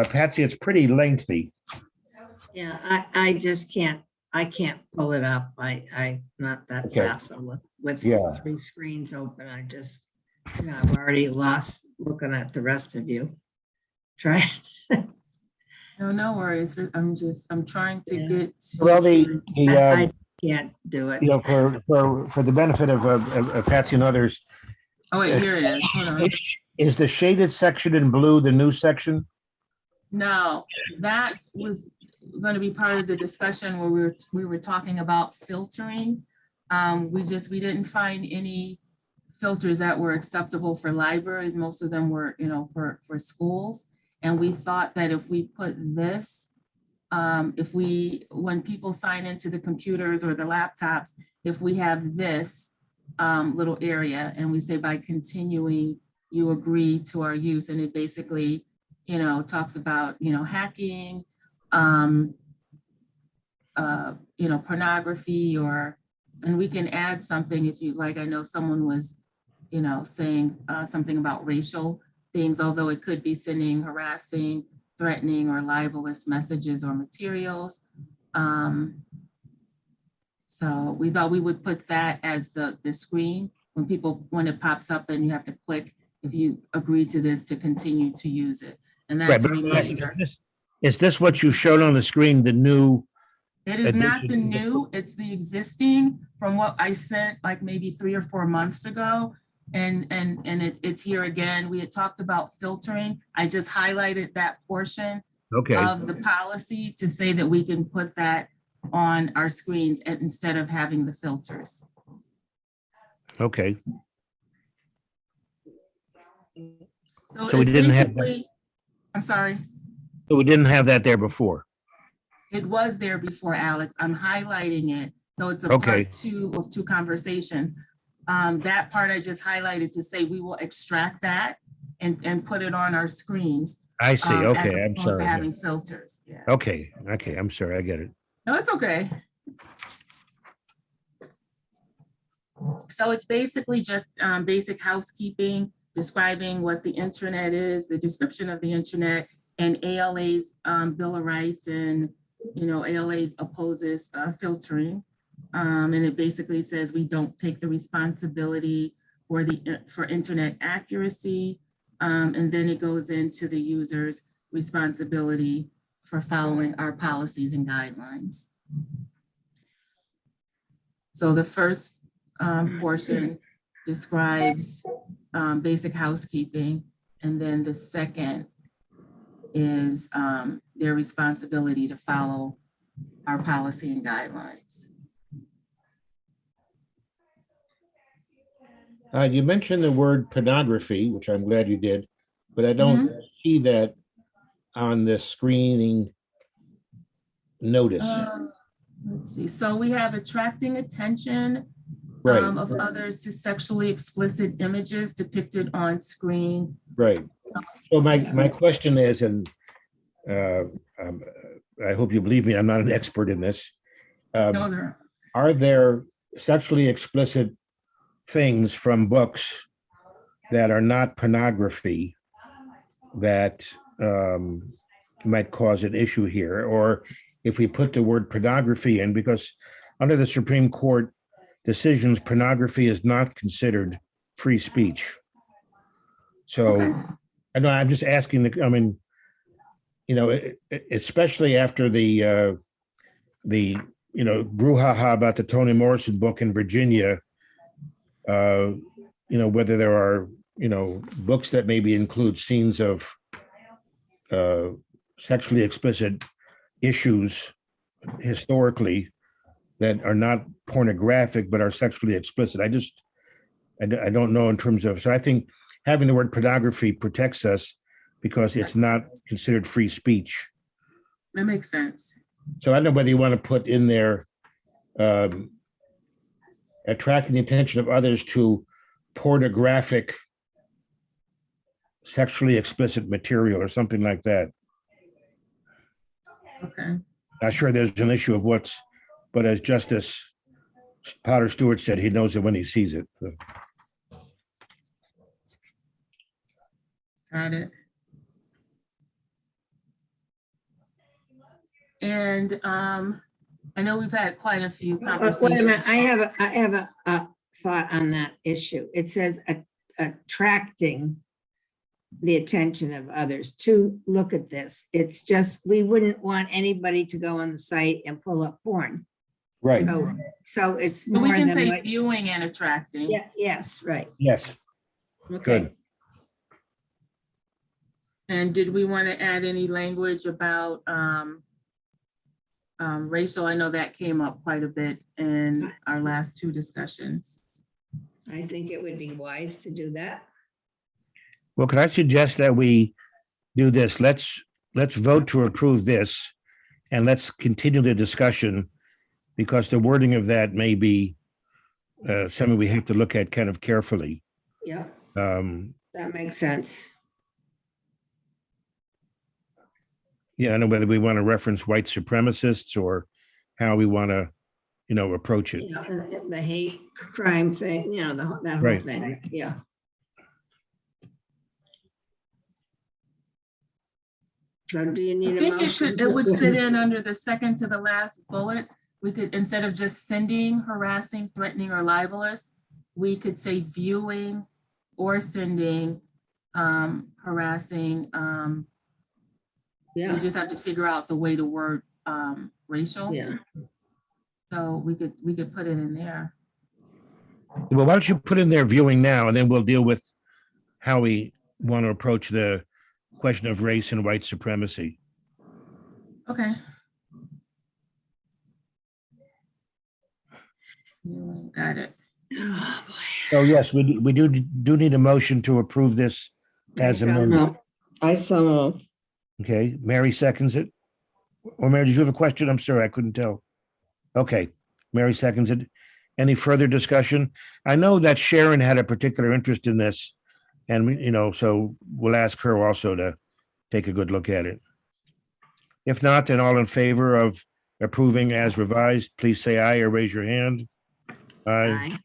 Patsy, it's pretty lengthy. Yeah, I just I can't pull it up. I'm not that Okay. facile with Yeah. 3 screens open. I've already lost looking at the rest of you. Try. No, no worries. I'm trying to Yeah. get. Well, I can't do it. you know, for the benefit of Patsy and others, Oh, wait, here it is. Hold on. is the shaded section in blue the new section? No, that was going to be part of the discussion where we were talking about filtering. We didn't find any filters that were acceptable for libraries. Most of them were, for schools. And we thought that if we put this, when people sign into the computers or the laptops, if we have this little area and we say by continuing, you agree to our use, and it basically, talks about, hacking, pornography, and we can add something if you like. I know someone was, saying something about racial things, although it could be sending harassing, threatening, or libelous messages or materials. So we thought we would put that as the screen when it pops up and you have to click if you agree to this to continue to use it. And Right, that's a but reminder. is this what you showed on the screen, the new? It is not the addition? new, it's the existing from what I sent like maybe 3 or 4 months ago. And it's here again. We had talked about filtering. I just highlighted that portion Okay, of the policy to say that we can put that on our screens instead of having the filters. okay. So we it's didn't have that. basically, I'm sorry, So we didn't have that there before. it was there before, Alex. I'm highlighting it. So it's a Okay. part 2 of 2 conversations. That part I just highlighted to say we will extract that and put it on our screens. I see. as Okay, I'm opposed to sorry. having filters. Yeah. Okay, I'm sorry. I get it. No, it's okay. So it's basically just basic housekeeping, describing what the internet is, the description of the internet, and ALA's Bill of Rights, and ALA opposes filtering. And it basically says we don't take the responsibility for internet accuracy. And then it goes into the user's responsibility for following our policies and guidelines. So the first portion describes basic housekeeping, and then the second is their responsibility to follow our policy and guidelines. You mentioned the word pornography, which I'm glad you did, but I don't see that on the screening notice. Let's see. So we have attracting attention Right, of others to sexually explicit images depicted on screen. right. So my question is, and I hope you believe me, I'm not an expert in this. No, there- Are there sexually explicit things from books that are not pornography that might cause an issue here? Or if we put the word pornography in, because under the Supreme Court decisions, pornography is not considered free speech. So Okay. I know I'm just asking especially after the brouhaha about the Toni Morrison book in Virginia, whether there are, books that maybe include scenes of sexually explicit issues historically that are not pornographic, but are sexually explicit. I don't know in terms of, so I think having the word pornography protects us because it's not considered free speech. That makes sense. So I don't know whether you want to put in there attracting the attention of others to pornographic, sexually explicit material or something like that. Okay. Not sure there's an issue of but as Justice Potter Stewart said, he knows it when he sees it. So, Got it. And I know we've had quite a few Wait a conversations. minute, I have a thought on that issue. It says attracting the attention of others to look at this. It's just, we wouldn't want anybody to go on the site and pull up porn. Right, So it's So we more can than say what, viewing and attracting. yeah, yes, right. yes, Okay. And did we want to add any language about racial? I know that came up quite a bit in our last two discussions. I think it would be wise to do that. well, could I suggest that we do this? Let's vote to approve this, and let's continue the discussion, because the wording of that may be something we have to look at kind of carefully. Yeah, Um, that makes sense. Yeah, I don't know whether we want to reference white supremacists or how we want to, approach it. You know, the hate crime thing, that whole Right. thing, yeah. So do you I need a think motion? it would sit in under the second to the last bullet. We could, instead of just sending, harassing, threatening, or libelous, we could say viewing or sending, harassing. We Yeah, just have to figure out the way to word racial. yeah. So we could put it in there. Well, why don't you put in there viewing now, and then we'll deal with how we want to approach the question of race and white supremacy. Okay. Got it. Oh, boy. So yes, we do need a motion to approve this as So amended. moved. I so move. Okay, Mary seconds it. Or Mary, did you have a question? I'm sorry, I couldn't tell. Okay, Mary seconds it. Any further discussion? I know that Sharon had a particular interest in this, and so we'll ask her also to take a good look at it. If not, then all in favor of approving as revised, please say aye or raise your hand. Aye. Aye.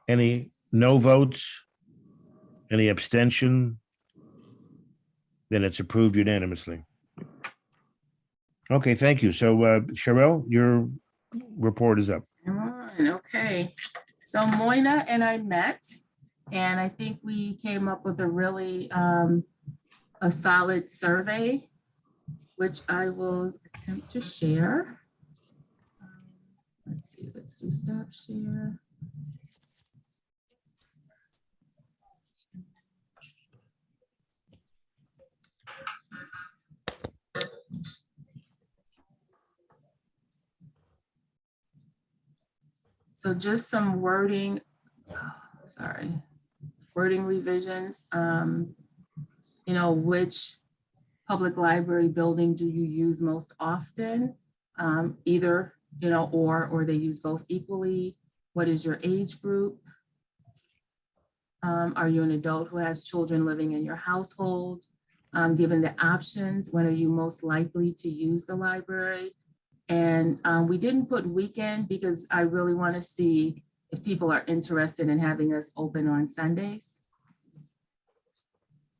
Any no votes? Any abstention? Then it's approved unanimously. Okay, thank you. So Sherelle, your report is up. Come on, okay. So Moina and I met, and I think we came up with a really a solid survey, which I will attempt to share. Let's see, let's do stop share. So just some wording, wording revisions. Which public library building do you use most often? Either, or they use both equally. What is your age group? Are you an adult who has children living in your household? Given the options, when are you most likely to use the library? And we didn't put weekend because I really want to see if people are interested in having us open on Sundays.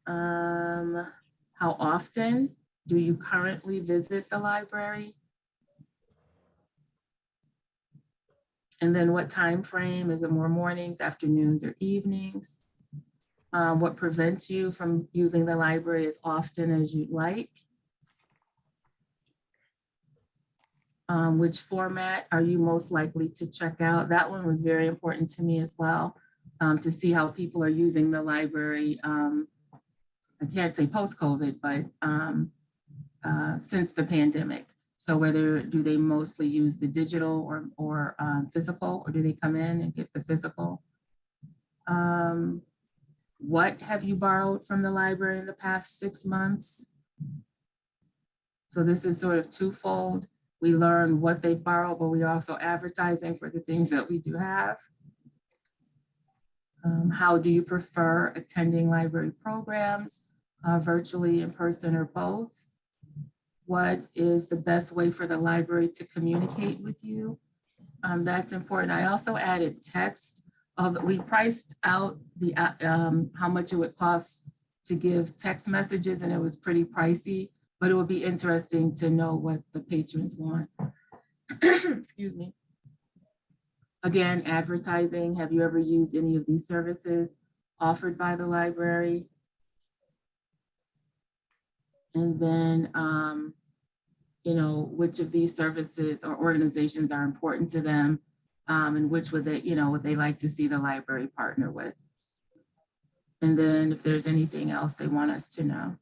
How often do you currently visit the library? And then what time frame? Is it more mornings, afternoons, or evenings? What prevents you from using the library as often as you'd like? Which format are you most likely to check out? That one was very important to me as well, to see how people are using the library. I can't say post-COVID, but since the pandemic. So whether do they mostly use the digital or physical, or do they come in and get the physical? What have you borrowed from the library in the past 6 months? So this is sort of twofold. We learn what they borrow, but we're also advertising for the things that we do have. How do you prefer attending library programs, virtually, in person, or both? What is the best way for the library to communicate with you? That's important. I also added text. We priced out the how much it would cost to give text messages, and it was pretty pricey. but it would be interesting to know what the patrons want. Excuse me. Again, advertising. Have you ever used any of these services offered by the library? And then, you know, which of these services or organizations are important to them, and which would they, you know, would they like to see the library partner with? And then if there's anything else they want us to know.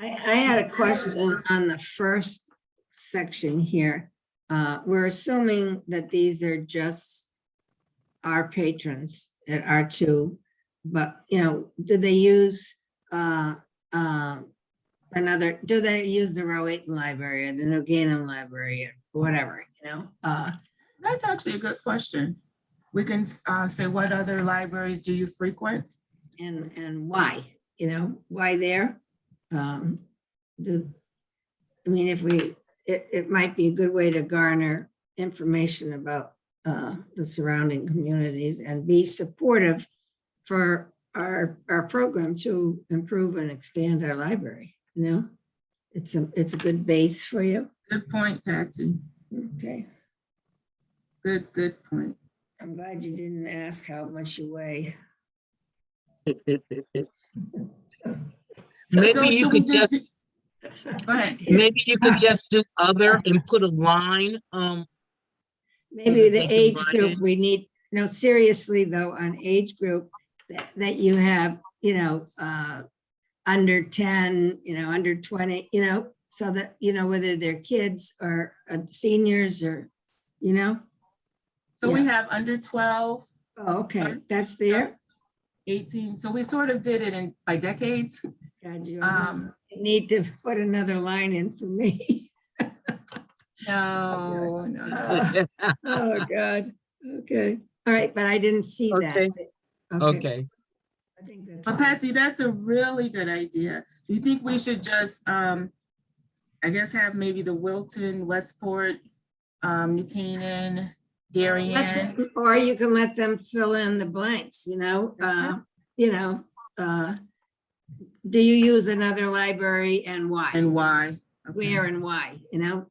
I had a question on the first section here. We're assuming that these are just our patrons at R2, but, you know, do they use do they use the Rowayton Library or the New Canaan Library or whatever, you know? That's actually a good question. We can say, what other libraries do you frequent? And why, you know, why there? I mean, if it might be a good way to garner information about the surrounding communities and be supportive for our program to improve and expand our library, you know? It's a good base for you. Good point, Patsy. Okay, Good point. I'm glad you didn't ask how much you weigh. Maybe So you should we could just, Go ahead. maybe you could just do other and put a line, Maybe the they can age buy group in. we need, no, seriously though, on age group that you have, you know, under 10, you know, under 20, you know, so that, you know, whether they're kids or seniors or, you know. So we Yeah. have under 12, Oh, okay, that's there. 18. So we sort of did it by decades. God, you Um, need to put another line in for me. No. Oh, God. Okay. All right, but I didn't see that. Okay. Okay. I think that's. But all. Patsy, that's a really good idea. Do you think we should just, I guess, have maybe the Wilton, Westport, New Canaan, Darien? Or you can let them fill in the blanks, you know, do you use another library and why? And why? Okay. Where and why, you know?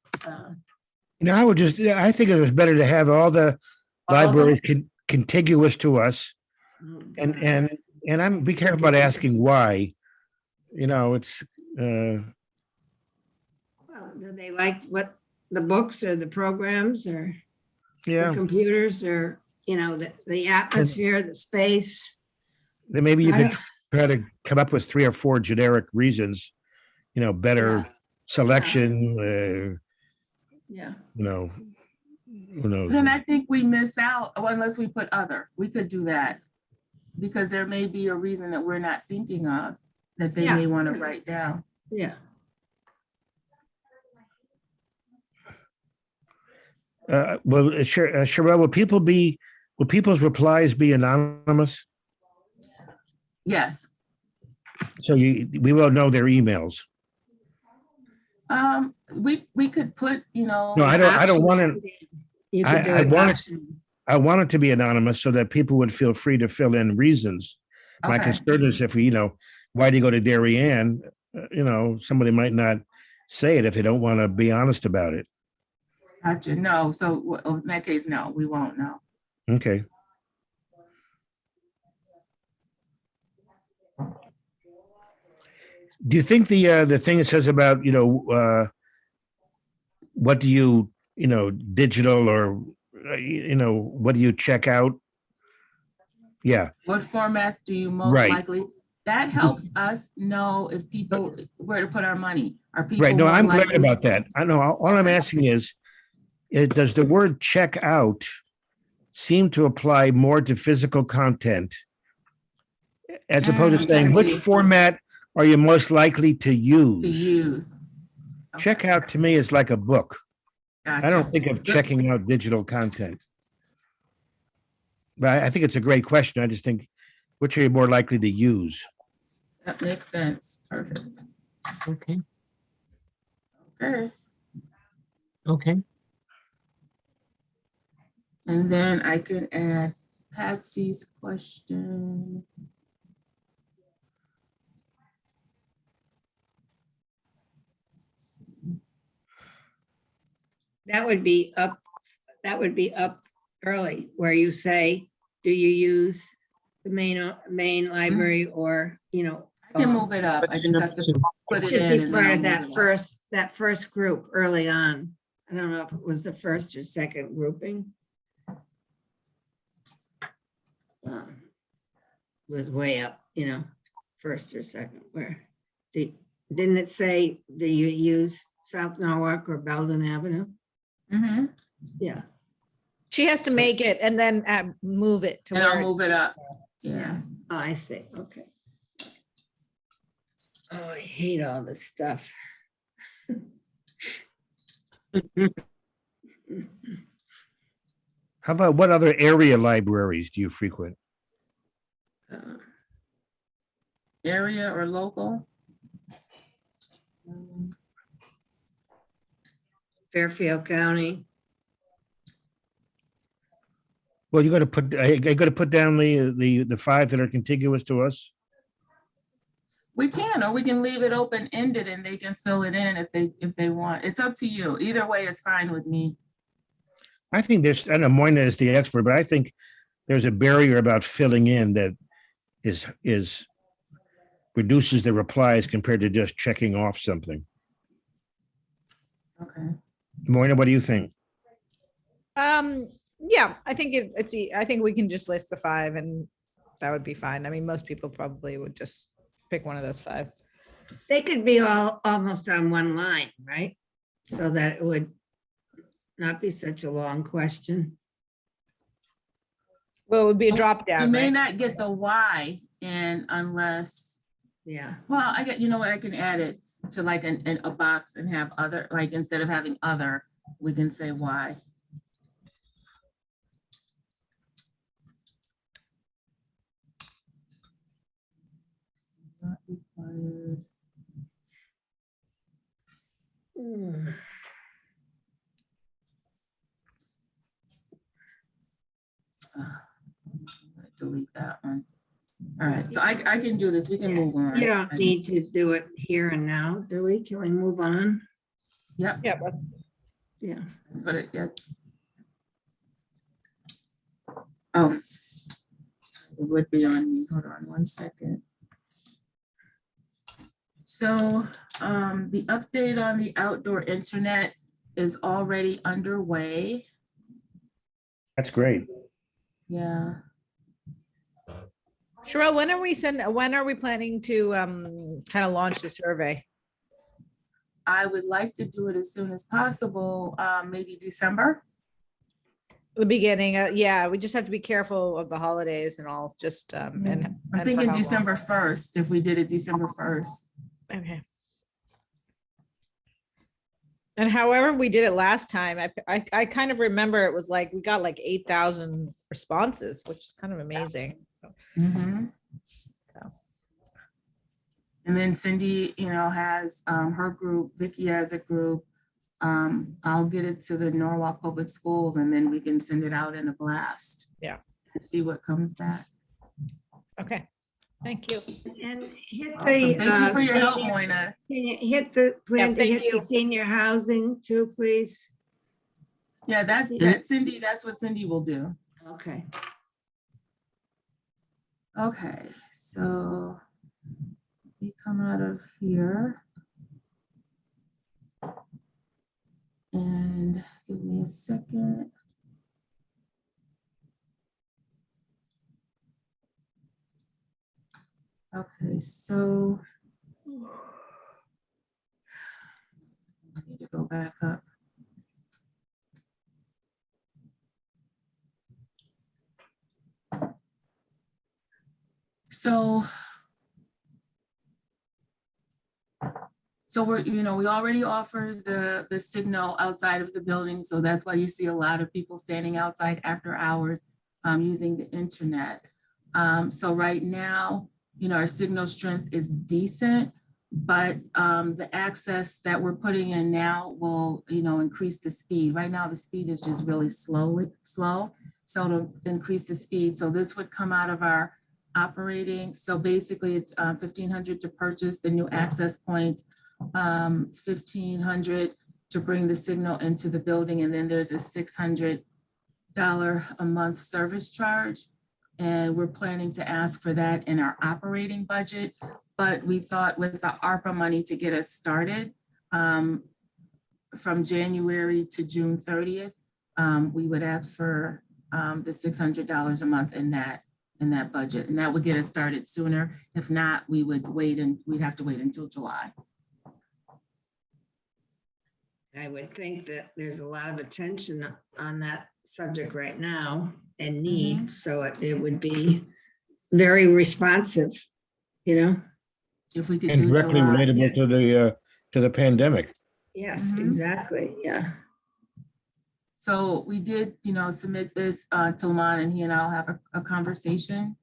You know, I think it was better to have all the All of them? libraries contiguous to us. Oh, God. And I'm be careful about asking why. You know, it's Well, do they like what the books or the programs or the yeah. computers or, you know, the atmosphere, the space? Then maybe you I could try to come up with 3 or 4 generic reasons. You know, better selection. Yeah. You know, who knows? Then I think we miss out, unless we put other. We could do that. Because there may be a reason that we're not thinking of that they may want to write down. Yeah. Well, Sherelle, will people's replies be anonymous? Yes. So we will know their emails. We could put, you know. No, I don't want to. You could do I it want it. option. I want it to be anonymous so that people would feel free to fill in reasons. My Okay. concern is if we, you know, why do you go to Darien? You know, somebody might not say it if they don't want to be honest about it. Gotcha. No. So in that case, no, we won't know. Okay. Do you think the thing it says about, you know, what do you know, digital or, you know, what do you check out? Yeah, What formats do you most Right. likely? That helps us know if people, where to put our money. Are people right. No, more I'm glad likely- about that. I know, all I'm asking is does the word check out seem to apply more to physical content as opposed to saying which Jesse. format are you most likely to use? To use? Check out to me is like a book. I Gotcha. don't think of checking out digital content. But I think it's a great question. I just think which are you more likely to use? That makes sense. Perfect. Okay. Okay. Okay. And then I could add Patsy's question. That would be up early, where you say, do you use the main library or, I can move it up. I just have to put it should in be and then part I'll of move it up. that first group early on. I don't know if it was the first or second grouping. Was way up, first or second, didn't it say, do you use South Norwalk or Belden Avenue? Mhm. Yeah. She has to make it and then move it to And I'll where. move it up. Yeah. Oh, I see, okay. Oh, I hate all this stuff. How about what other area libraries do you frequent? Area or local? Fairfield County. Well, you're gonna put down the five that are contiguous to us? We can, or we can leave it open-ended and they can fill it in if they want. It's up to you. Either way is fine with me. I think there's, I know Moyna is the expert, but I think there's a barrier about filling in that is reduces the replies compared to just checking off something. Okay. Moyna, what do you think? Yeah, I think I think we can just list the 5 and that would be fine. I mean, most people probably would just pick one of those 5. They could be all almost on one line, right? So that it would not be such a long question. Well, it would be a drop You down, may right? not get the why in unless, Yeah. well, you know what, I can add it to like a box and have other, like instead of having other, we can say why. Not required. Delete that one. All right, so I can do this. We can move on. You don't need to do it here and now, do we? Can we move on? Yep, Yeah, but Yeah. that's what it, yeah. Oh. It would be on me. Hold on one second. So the update on the outdoor internet is already underway. That's great. Yeah. Sherelle, when are we planning to kind of launch the survey? I would like to do it as soon as possible, maybe December. The beginning, yeah, we just have to be careful of the holidays and all, just and I'm for thinking how long. December 1st, if we did it December 1st. Okay. And however we did it last time, I kind of remember it was like we got like 8,000 responses, which is kind of amazing. Mhm. So And then Cindy, has her group, Vicky has a group. I'll get it to the Norwalk Public Schools and then we can send it out in a blast. Yeah. And see what comes back. okay, thank you. And hit Awesome. the. Thank you for your help, senior- Moyna. Can you hit the plan to thank hit the you. senior housing too, please? Yeah, that's Cindy, that's what Cindy will do. Okay. Okay, so we come out of here. And give me a second. Okay, so I need to go back up. So we're, we already offer the signal outside of the building. So that's why you see a lot of people standing outside after hours using the internet. So right now, our signal strength is decent, but the access that we're putting in now will, increase the speed. Right now, the speed is just really slow. So to increase the speed. So this would come out of our operating. So basically it's $1,500 to purchase the new access points, $1,500 to bring the signal into the building. And then there's a $600 a month service charge. And we're planning to ask for that in our operating budget. But we thought with the ARPA money to get us started from January to June 30th, we would ask for the $600 a month in that budget. And that would get us started sooner. If not, we would wait and we'd have to wait until July. I would think that there's a lot of attention on that subject right now and need, so it would be very responsive, you know? If we could And do directly July. relatable to the pandemic. Yes, Mhm. exactly, yeah. So we did, submit this to Lamont, and he and I'll have a conversation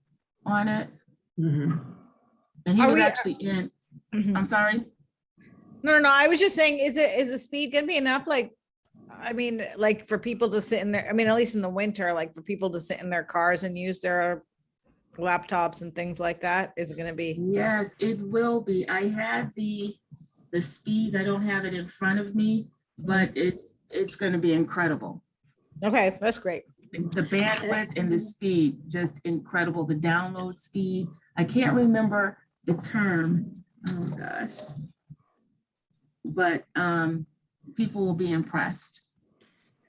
on it. Mhm. And he Are was we- actually in, Mhm. I'm sorry. No, I was just saying, is the speed gonna be enough? Like, I mean, like for people to sit in there, I mean, at least in the winter, like for people to sit in their cars and use their laptops and things like that, is it gonna be? Yes, it will be. I had the speeds. I don't have it in front of me, but it's going to be incredible. Okay, that's great. The bandwidth and the speed, just incredible. The download speed. I can't remember the term. Oh gosh. But people will be impressed.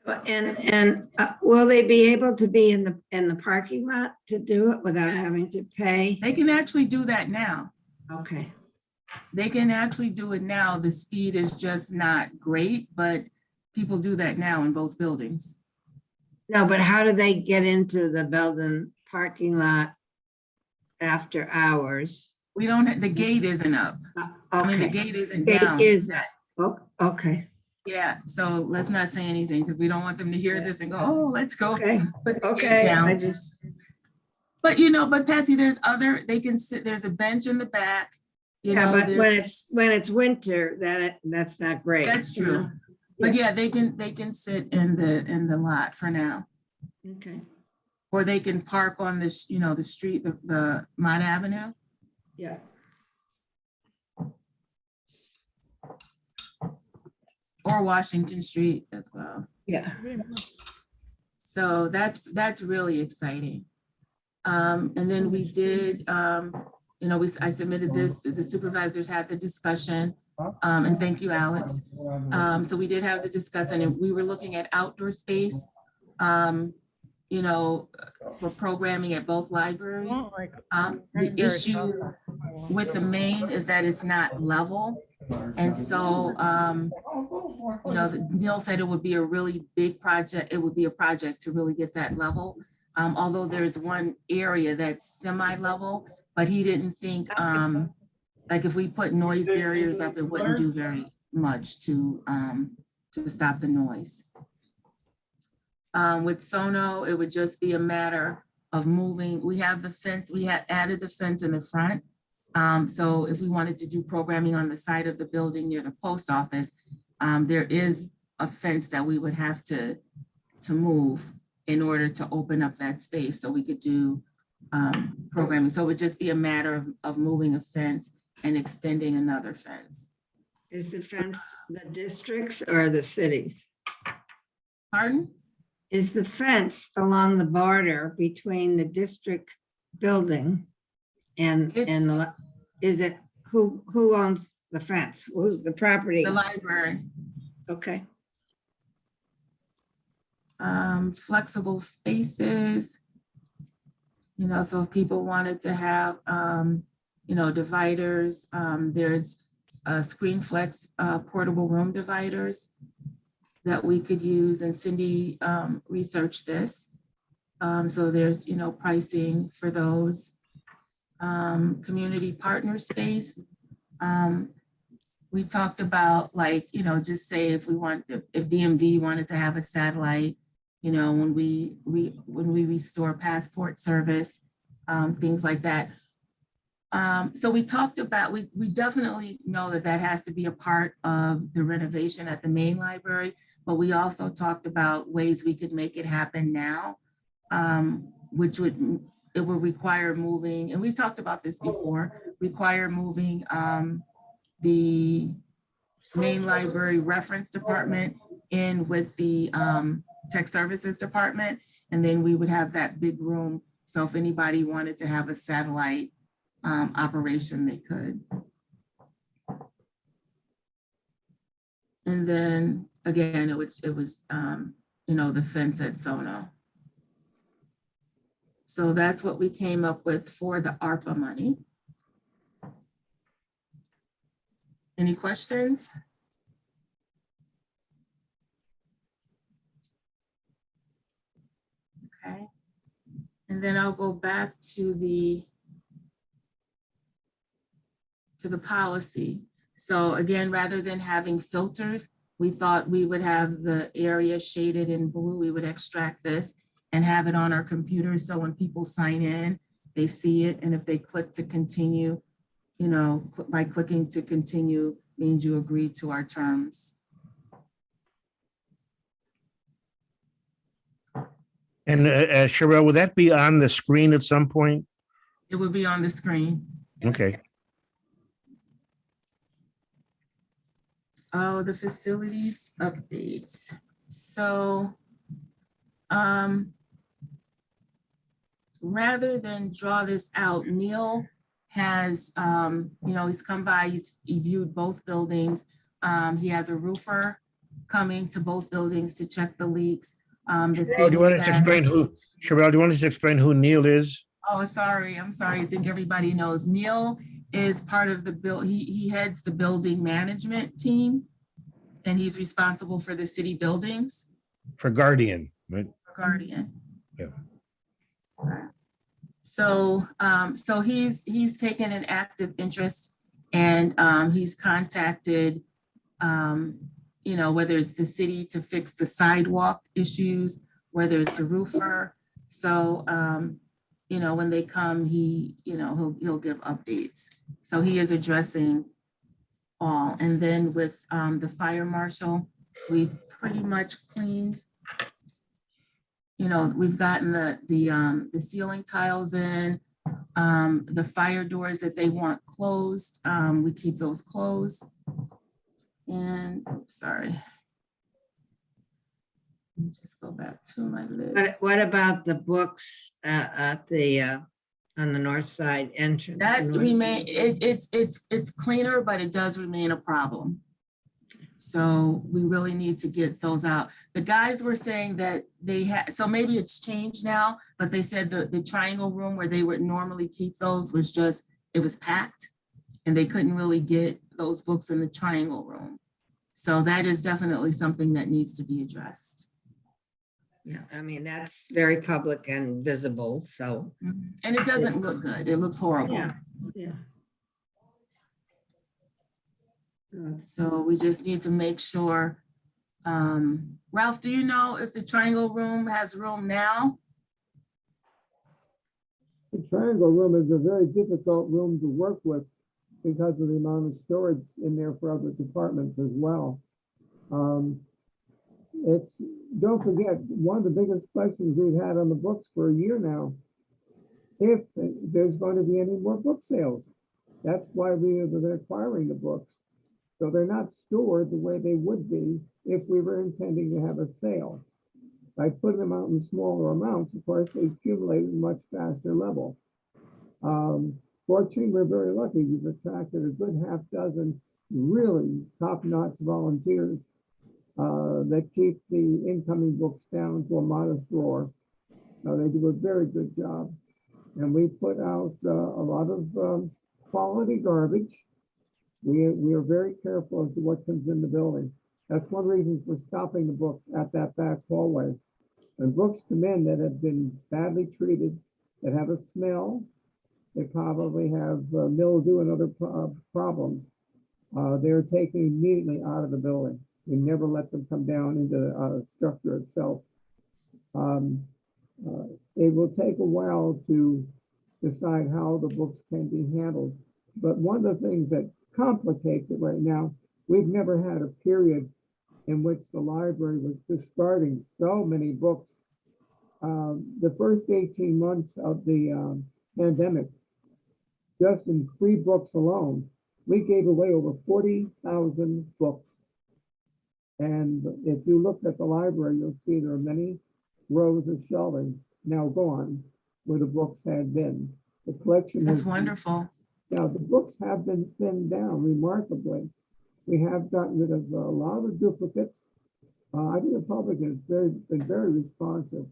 And will they be able to be in the parking lot to do it without Yes. having to pay? They can actually do that now. Okay, They can actually do it now. The speed is just not great, but people do that now in both buildings. no, but how do they get into the Belden parking lot after hours? We don't, the gate isn't up. I mean, the Okay, gate isn't Gate down. is- okay, Yeah, so let's not say anything because we don't want them to hear this and go, oh, let's go. okay, put the gate okay, down. I just, But but Patsy, they can sit, there's a bench in the back. yeah, but there- when it's winter, that's not great. That's you know? true. But yeah, they can sit in the lot for now. Okay, Or they can park on this, the street, the Mott Avenue. yeah. Or Washington Street as well. Yeah. So that's really exciting. And then we did, I submitted this, the supervisors had the discussion. And thank you, Alex. So we did have the discussion and we were looking at outdoor space, for programming at both libraries. The issue with the main is that it's not level. And so, Neil said it would be a really big project. It would be a project to really get that level. Although there's one area that's semi-level, but he didn't think, like if we put noise barriers up, it wouldn't do very much to stop the noise. With Sono, it would just be a matter of moving. We have the fence, we had added the fence in the front. So if we wanted to do programming on the side of the building near the post office, there is a fence that we would have to move in order to open up that space so we could do programming. So it would just be a matter of moving a fence and extending another fence. Is the fence the districts or the cities? Pardon? Is the fence along the border between the district building and is it, who owns the fence? Who's the property? The library. Okay, Flexible spaces. So if people wanted to have, dividers, there's ScreenFlex portable room dividers that we could use, and Cindy researched this. So there's, pricing for those. Community partner space. We talked about just say if DMV wanted to have a satellite, when we restore passport service, things like that. So we talked about, we definitely know that has to be a part of the renovation at the main library, but we also talked about ways we could make it happen now, which would require moving, and we talked about this before, require moving the main library reference department in with the tech services department. And then we would have that big room. So if anybody wanted to have a satellite operation, they could. And then again, it was the fence at Sono. So that's what we came up with for the ARPA money. Any questions? Okay. And then I'll go back to the policy. So again, rather than having filters, we thought we would have the area shaded in blue. We would extract this and have it on our computers. So when people sign in, they see it. And if they click to continue, by clicking to continue means you agree to our terms. And Sherelle, will that be on the screen at some point? It would be on the screen. Okay. Oh, the facilities updates. So rather than draw this out, Neil has, he's come by, he viewed both buildings. He has a roofer coming to both buildings to check the leaks. Sherelle, do you want us to explain who Neil is? Oh, sorry. I'm sorry. I think everybody knows. Neil is part of the he heads the building management team, and he's responsible for the city buildings. For Guardian, right? Guardian. Yeah. So, he's taken an active interest, and he's contacted, whether it's the city to fix the sidewalk issues, whether it's a roofer. So, when they come, he'll give updates. So he is addressing all. And then with the fire marshal, we've pretty much cleaned. We've gotten the ceiling tiles in, the fire doors that they want closed. We keep those closed. And sorry. Let me just go back to my list. What about the books at the on the north side entrance? That remain, it's cleaner, but it does remain a problem. So we really need to get those out. The guys were saying that they had, so maybe it's changed now, but they said the triangle room where they would normally keep those was just, it was packed, and they couldn't really get those books in the triangle room. So that is definitely something that needs to be addressed. Yeah, I mean, that's very public and visible, so. And it doesn't look good. It looks horrible. Yeah. So we just need to make sure. Ralph, do you know if the triangle room has room now? The triangle room is a very difficult room to work with because of the amount of storage in there for other departments as well. Don't forget, one of the biggest questions we've had on the books for a year now, if there's going to be any more book sales. That's why we have been acquiring the books. So they're not stored the way they would be if we were intending to have a sale. By putting them out in smaller amounts, of course, they accumulate at a much faster level. Fortunately, we're very lucky. We've attracted a good half dozen really top-notch volunteers that keep the incoming books down to a modest roar. They do a very good job. And we put out a lot of quality garbage. We are very careful as to what comes in the building. That's one reason for stopping the books at that back hallway. When books come in that have been badly treated, that have a smell, they probably have mildew and other problems, they're taken immediately out of the building. We never let them come down into the structure itself. It will take a while to decide how the books can be handled. But one of the things that complicates it right now, we've never had a period in which the library was discarding so many books. The first 18 months of the pandemic, just in free books alone, We gave away over 40,000 books. And if you look at the library, you'll see there are many rows of shelving now gone where the books had been. The collection That's has wonderful. now the books have been thinned down remarkably. We have gotten rid of a lot of the duplicates. I think the public has been very responsive.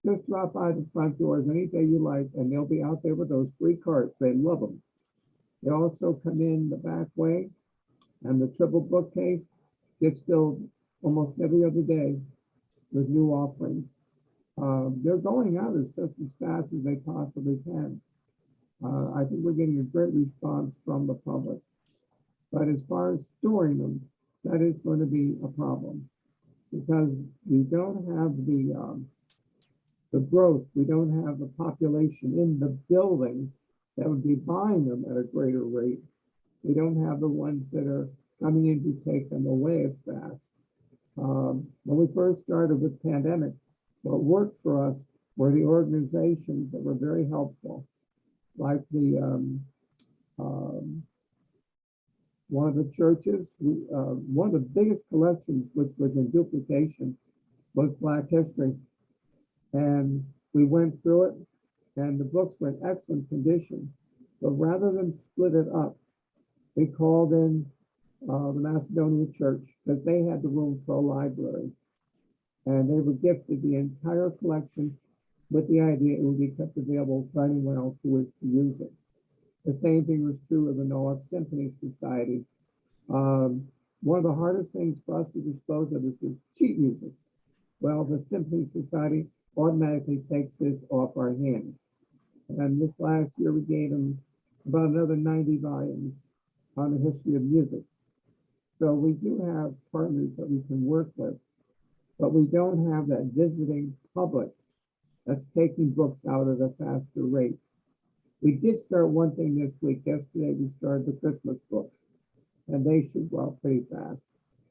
Just drop by the front doors any day you like, and they'll be out there with those free carts. They love them. They also come in the back way, and the triple bookcase gets filled almost every other day with new offerings. They're going out as fast as they possibly can. I think we're getting a great response from the public. But as far as storing them, that is going to be a problem because we don't have the growth, we don't have the population in the building that would be buying them at a greater rate. We don't have the ones that are coming in to take them away as fast. When we first started with pandemic, what worked for us were the organizations that were very helpful, like the one of the churches. One of the biggest collections, which was in duplication, was Black History. And we went through it, and the books were in excellent condition. But rather than split it up, we called in the Macedonia Church because they had the room for a library. And they were gifted the entire collection with the idea it would be kept available for anyone else who wished to use it. The same thing was true of the Norwalk Symphony Society. One of the hardest things for us to dispose of is sheet music. Well, the Symphony Society automatically takes this off our hands. And this last year, we gave them about another 90 volumes on the history of music. So we do have partners that we can work with, but we don't have that visiting public that's taking books out at a faster rate. We did start one thing this week. Yesterday, we started the Christmas books, and they should go out pretty fast.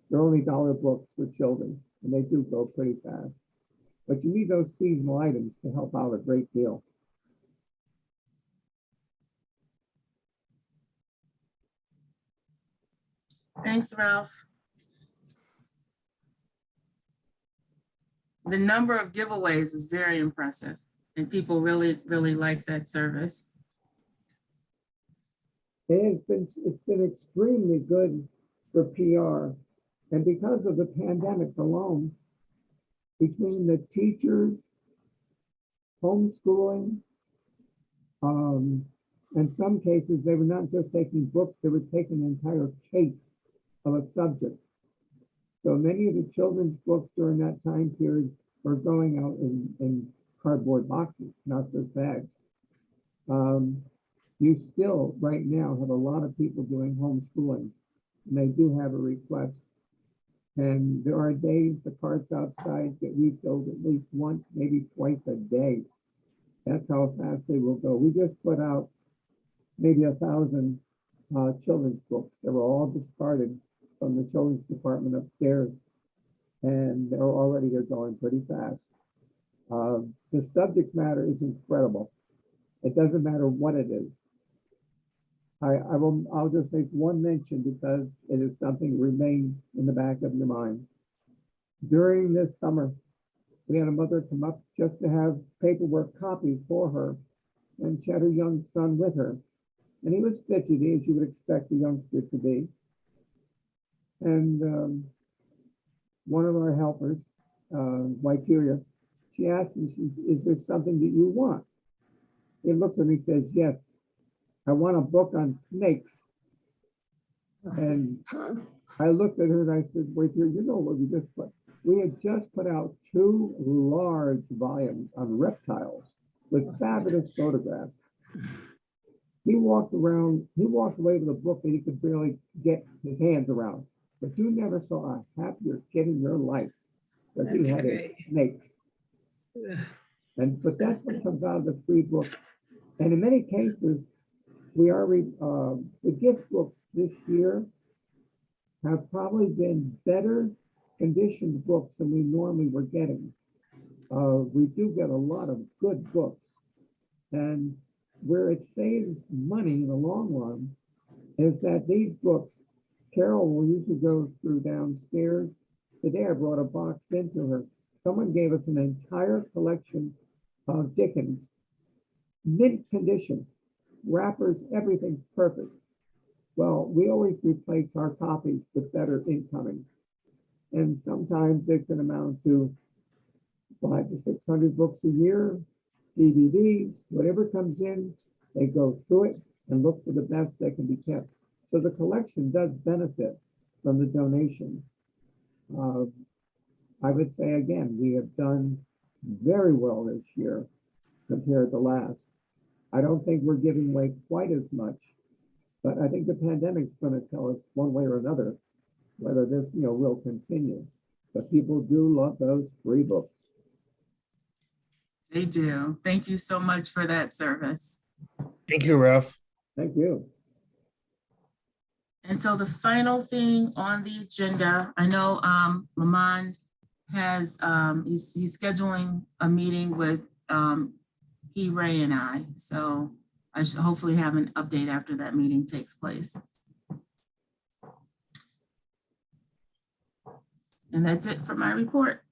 They're only dollar books for children, and they do go pretty fast. But you need those seasonal items to help out a great deal. Thanks, Ralph. The number of giveaways is very impressive, and people really, really like that service. It's been extremely good for PR. And because of the pandemic alone, between the teachers, homeschooling, in some cases, they were not just taking books, they were taking an entire case of a subject. So many of the children's books during that time period were going out in cardboard boxes, not just bags. You still, right now, have a lot of people doing homeschooling, and they do have a request. And there are days the carts outside get refilled at least once, maybe twice a day. That's how fast they will go. We just put out maybe 1,000 children's books that were all discarded from the children's department upstairs. And they're going pretty fast. The subject matter is incredible. It doesn't matter what it is. I'll just make one mention because it is something that remains in the back of your mind. During this summer, we had a mother come up just to have paperwork copies for her, and she had her young son with her. And he was fidgety, as you would expect a youngster to be. And one of our helpers, Whiteria, she asked me, is there something that you want? He looked at me and says, yes, I want a book on snakes. And I looked at her and I said, wait here, you know what we just put? We had just put out 2 large volumes on reptiles with fabulous photographs. He walked away with a book that he could barely get his hands around. But you never saw a happier kid in your life that he had snakes. But that's what comes out of the free book. And in many cases, we are the gift books this year have probably been better conditioned books than we normally were getting. We do get a lot of good books, and where it saves money in the long run is that these books, Carol will usually go through downstairs. Today I brought a box into her. Someone gave us an entire collection of Dickens, mint condition, wrappers, everything perfect. Well, we always replace our copies with better incoming. And sometimes it can amount to 500 to 600 books a year, DVDs, whatever comes in, they go through it and look for the best that can be kept. So the collection does benefit from the donations. I would say again, we have done very well this year compared to last. I don't think we're giving away quite as much, but I think the pandemic's going to tell us one way or another whether this, will continue. But people do love those free books. They do. Thank you so much for that service. Thank you, Ralph. Thank you. And so the final thing on the agenda, I know Lamond has, he's scheduling a meeting with Ray and I. So I should hopefully have an update after that meeting takes place. And that's it for my report.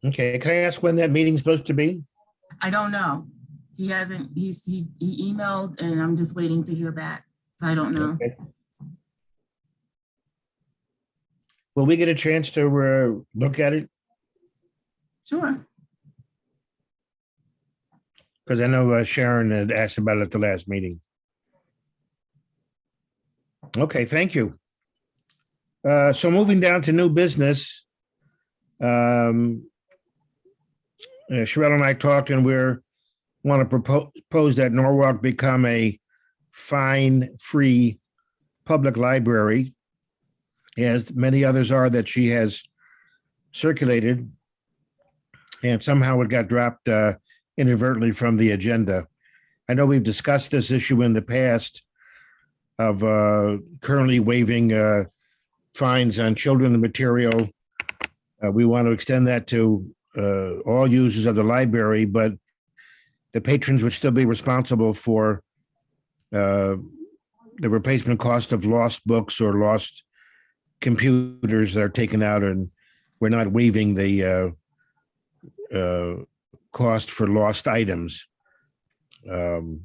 Okay, can I ask when that meeting's supposed to be? I don't know. He hasn't, he emailed and I'm just waiting to hear back. So I don't know. Okay. Will we get a chance to look at it? Sure. Because I know Sharon had asked about it at the last meeting. Okay, thank you. So moving down to new business. Sherelle and I talked and want to propose that Norwalk become a fine-free public library, as many others are that she has circulated. And somehow it got dropped inadvertently from the agenda. I know we've discussed this issue in the past of currently waiving fines on children's material. We want to extend that to all users of the library, but the patrons would still be responsible for the replacement cost of lost books or lost computers that are taken out, and we're not waiving the cost for lost items. Cheryl,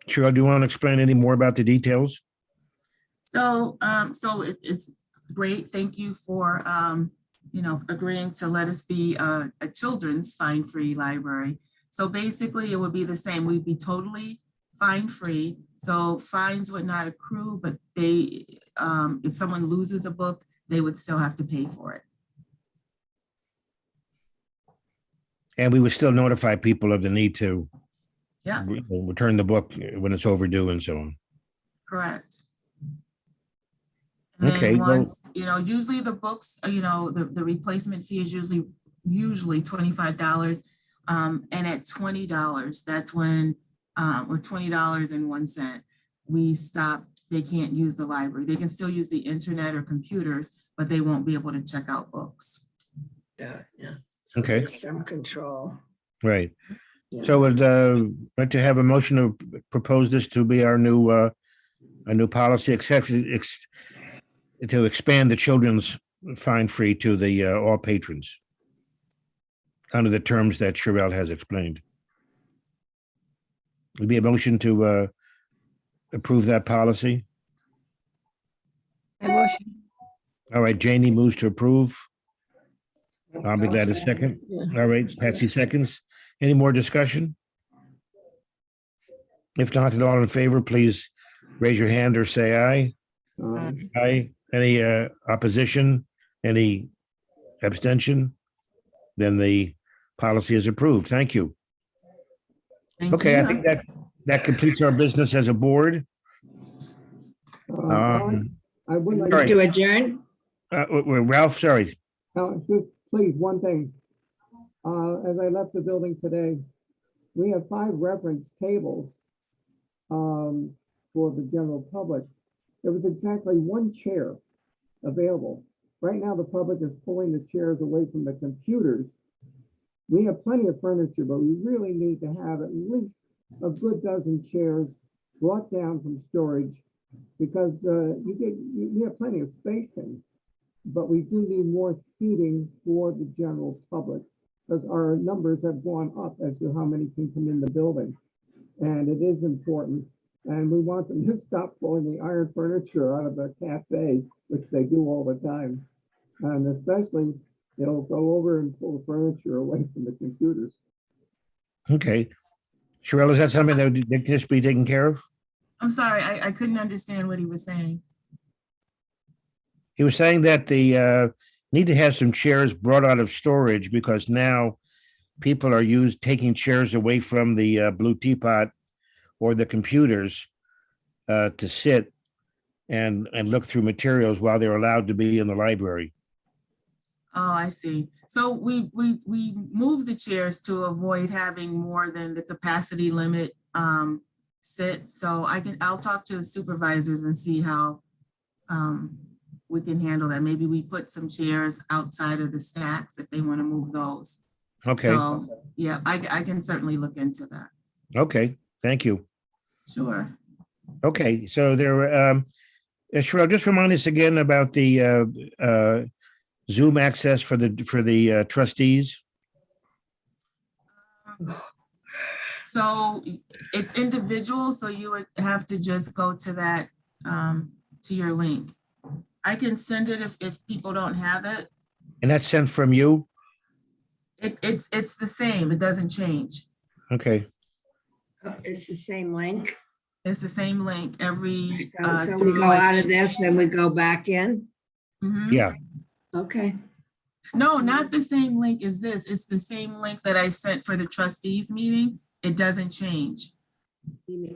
do you want to explain any more about the details? So, it's great. Thank you for, agreeing to let us be a children's fine-free library. So basically, it would be the same. We'd be totally fine-free. So fines would not accrue, but they, if someone loses a book, they would still have to pay for it. And we would still notify people of the need to Yeah. return the book when it's overdue and so on. Correct. And Okay, then well- once, usually the books, the replacement fee is usually $25. And at $20, that's when, or $20.01, we stop, they can't use the library. They can still use the internet or computers, but they won't be able to check out books. Yeah. Okay. Some control. Right. Yeah. So would like to have a motion to propose this to be our new policy, except to expand the children's fine free to the all patrons under the terms that Sherelle has explained. Would be a motion to approve that policy. Motion. All right, Janie moves to approve. I'll be glad to second. Yeah. All right, Patsy seconds. Any more discussion? If not, at all in favor, please raise your hand or say aye. Aye. Any opposition? Any abstention? Then the policy is approved. Thank you. Thank Okay, I you. think that completes our business as a board. Ellen, I would like. All right. To adjourn? Ralph, sorry. Just please, one thing. As I left the building today, we have 5 reference tables for the general public. There was exactly 1 chair available. Right now, the public is pulling the chairs away from the computers. We have plenty of furniture, but we really need to have at least a good dozen chairs brought down from storage because you have plenty of spacing, but we do need more seating for the general public because our numbers have gone up as to how many can come in the building. And it is important. And we want them to stop pulling the iron furniture out of the cafe, which they do all the time. And especially, they'll go over and pull the furniture away from the computers. Okay. Sherelle, is that something that can just be taken care of? I'm sorry, I couldn't understand what he was saying. He was saying that the need to have some chairs brought out of storage because now people are taking chairs away from the blue teapot or the computers to sit and look through materials while they're allowed to be in the library. Oh, I see. So we moved the chairs to avoid having more than the capacity limit sit. So I'll talk to the supervisors and see how we can handle that. Maybe we put some chairs outside of the stacks if they want to move those. Okay, So, yeah, I can certainly look into that. okay, thank you. Sure. Okay, so Sherelle, just remind us again about the Zoom access for the trustees. So it's individual, so you would have to just go to that, to your link. I can send it if people don't have it. And that's sent from you? It's the same, it doesn't change. Okay, It's the same link. It's the same link every. So we go out of this, then we go back in. Mhm. yeah, Okay. No, not the same link as this. It's the same link that I sent for the trustees meeting. It doesn't change.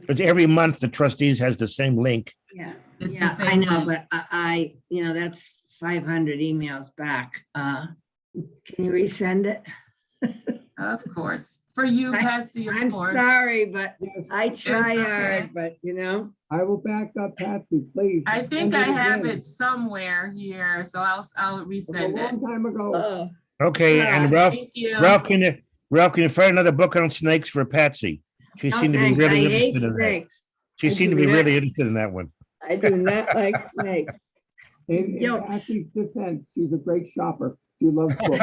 but every month the trustees has the same link. Yeah, It's the yeah, I same know, link. but I, that's 500 emails back. Can you resend it? Of course. For you, Patsy, of I'm course. sorry, but Yes, I try okay. hard, but I will back up Patsy, please. I think Send I have again. it somewhere here, so I'll It was a resend it. long time ago. oh, Okay, and Yeah. Ralph, Thank you. Ralph, can you find another book on snakes for Patsy? She no seemed to be thanks. I really hate interested in that. snakes. She I seemed to do be not- really interested in that one. I do not like snakes. In Yolks. Patsy's defense, she's a great shopper. She loves books.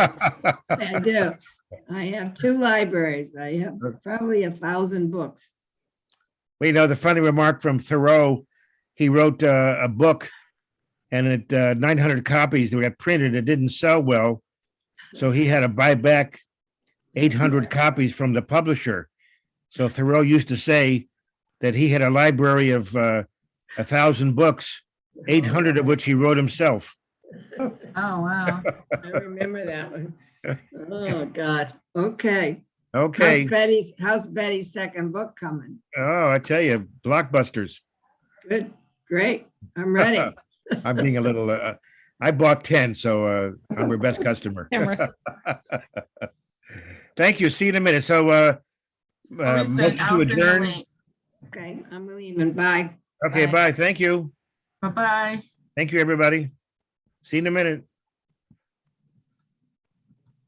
I do. I have 2 libraries. I have probably 1,000 books. Well, you know, the funny remark from Thoreau, he wrote a book and it 900 copies that got printed. It didn't sell well. So he had to buy back 800 copies from the publisher. So Thoreau used to say that he had a library of 1,000 books, 800 of which he wrote himself. Oh, wow. I remember that one. Oh, God. Okay. Okay. How's Betty's second book coming? Oh, I tell you, blockbusters. Good, great. I'm ready. I'm being a little, I bought 10, so I'm your best customer. Cameras. Thank you. See you in a minute. So, I'll motion to send the adjourn. link. Okay, I'm leaving. Bye. Okay, Bye. bye. Thank you. Bye-bye. Thank you, everybody. See you in a minute.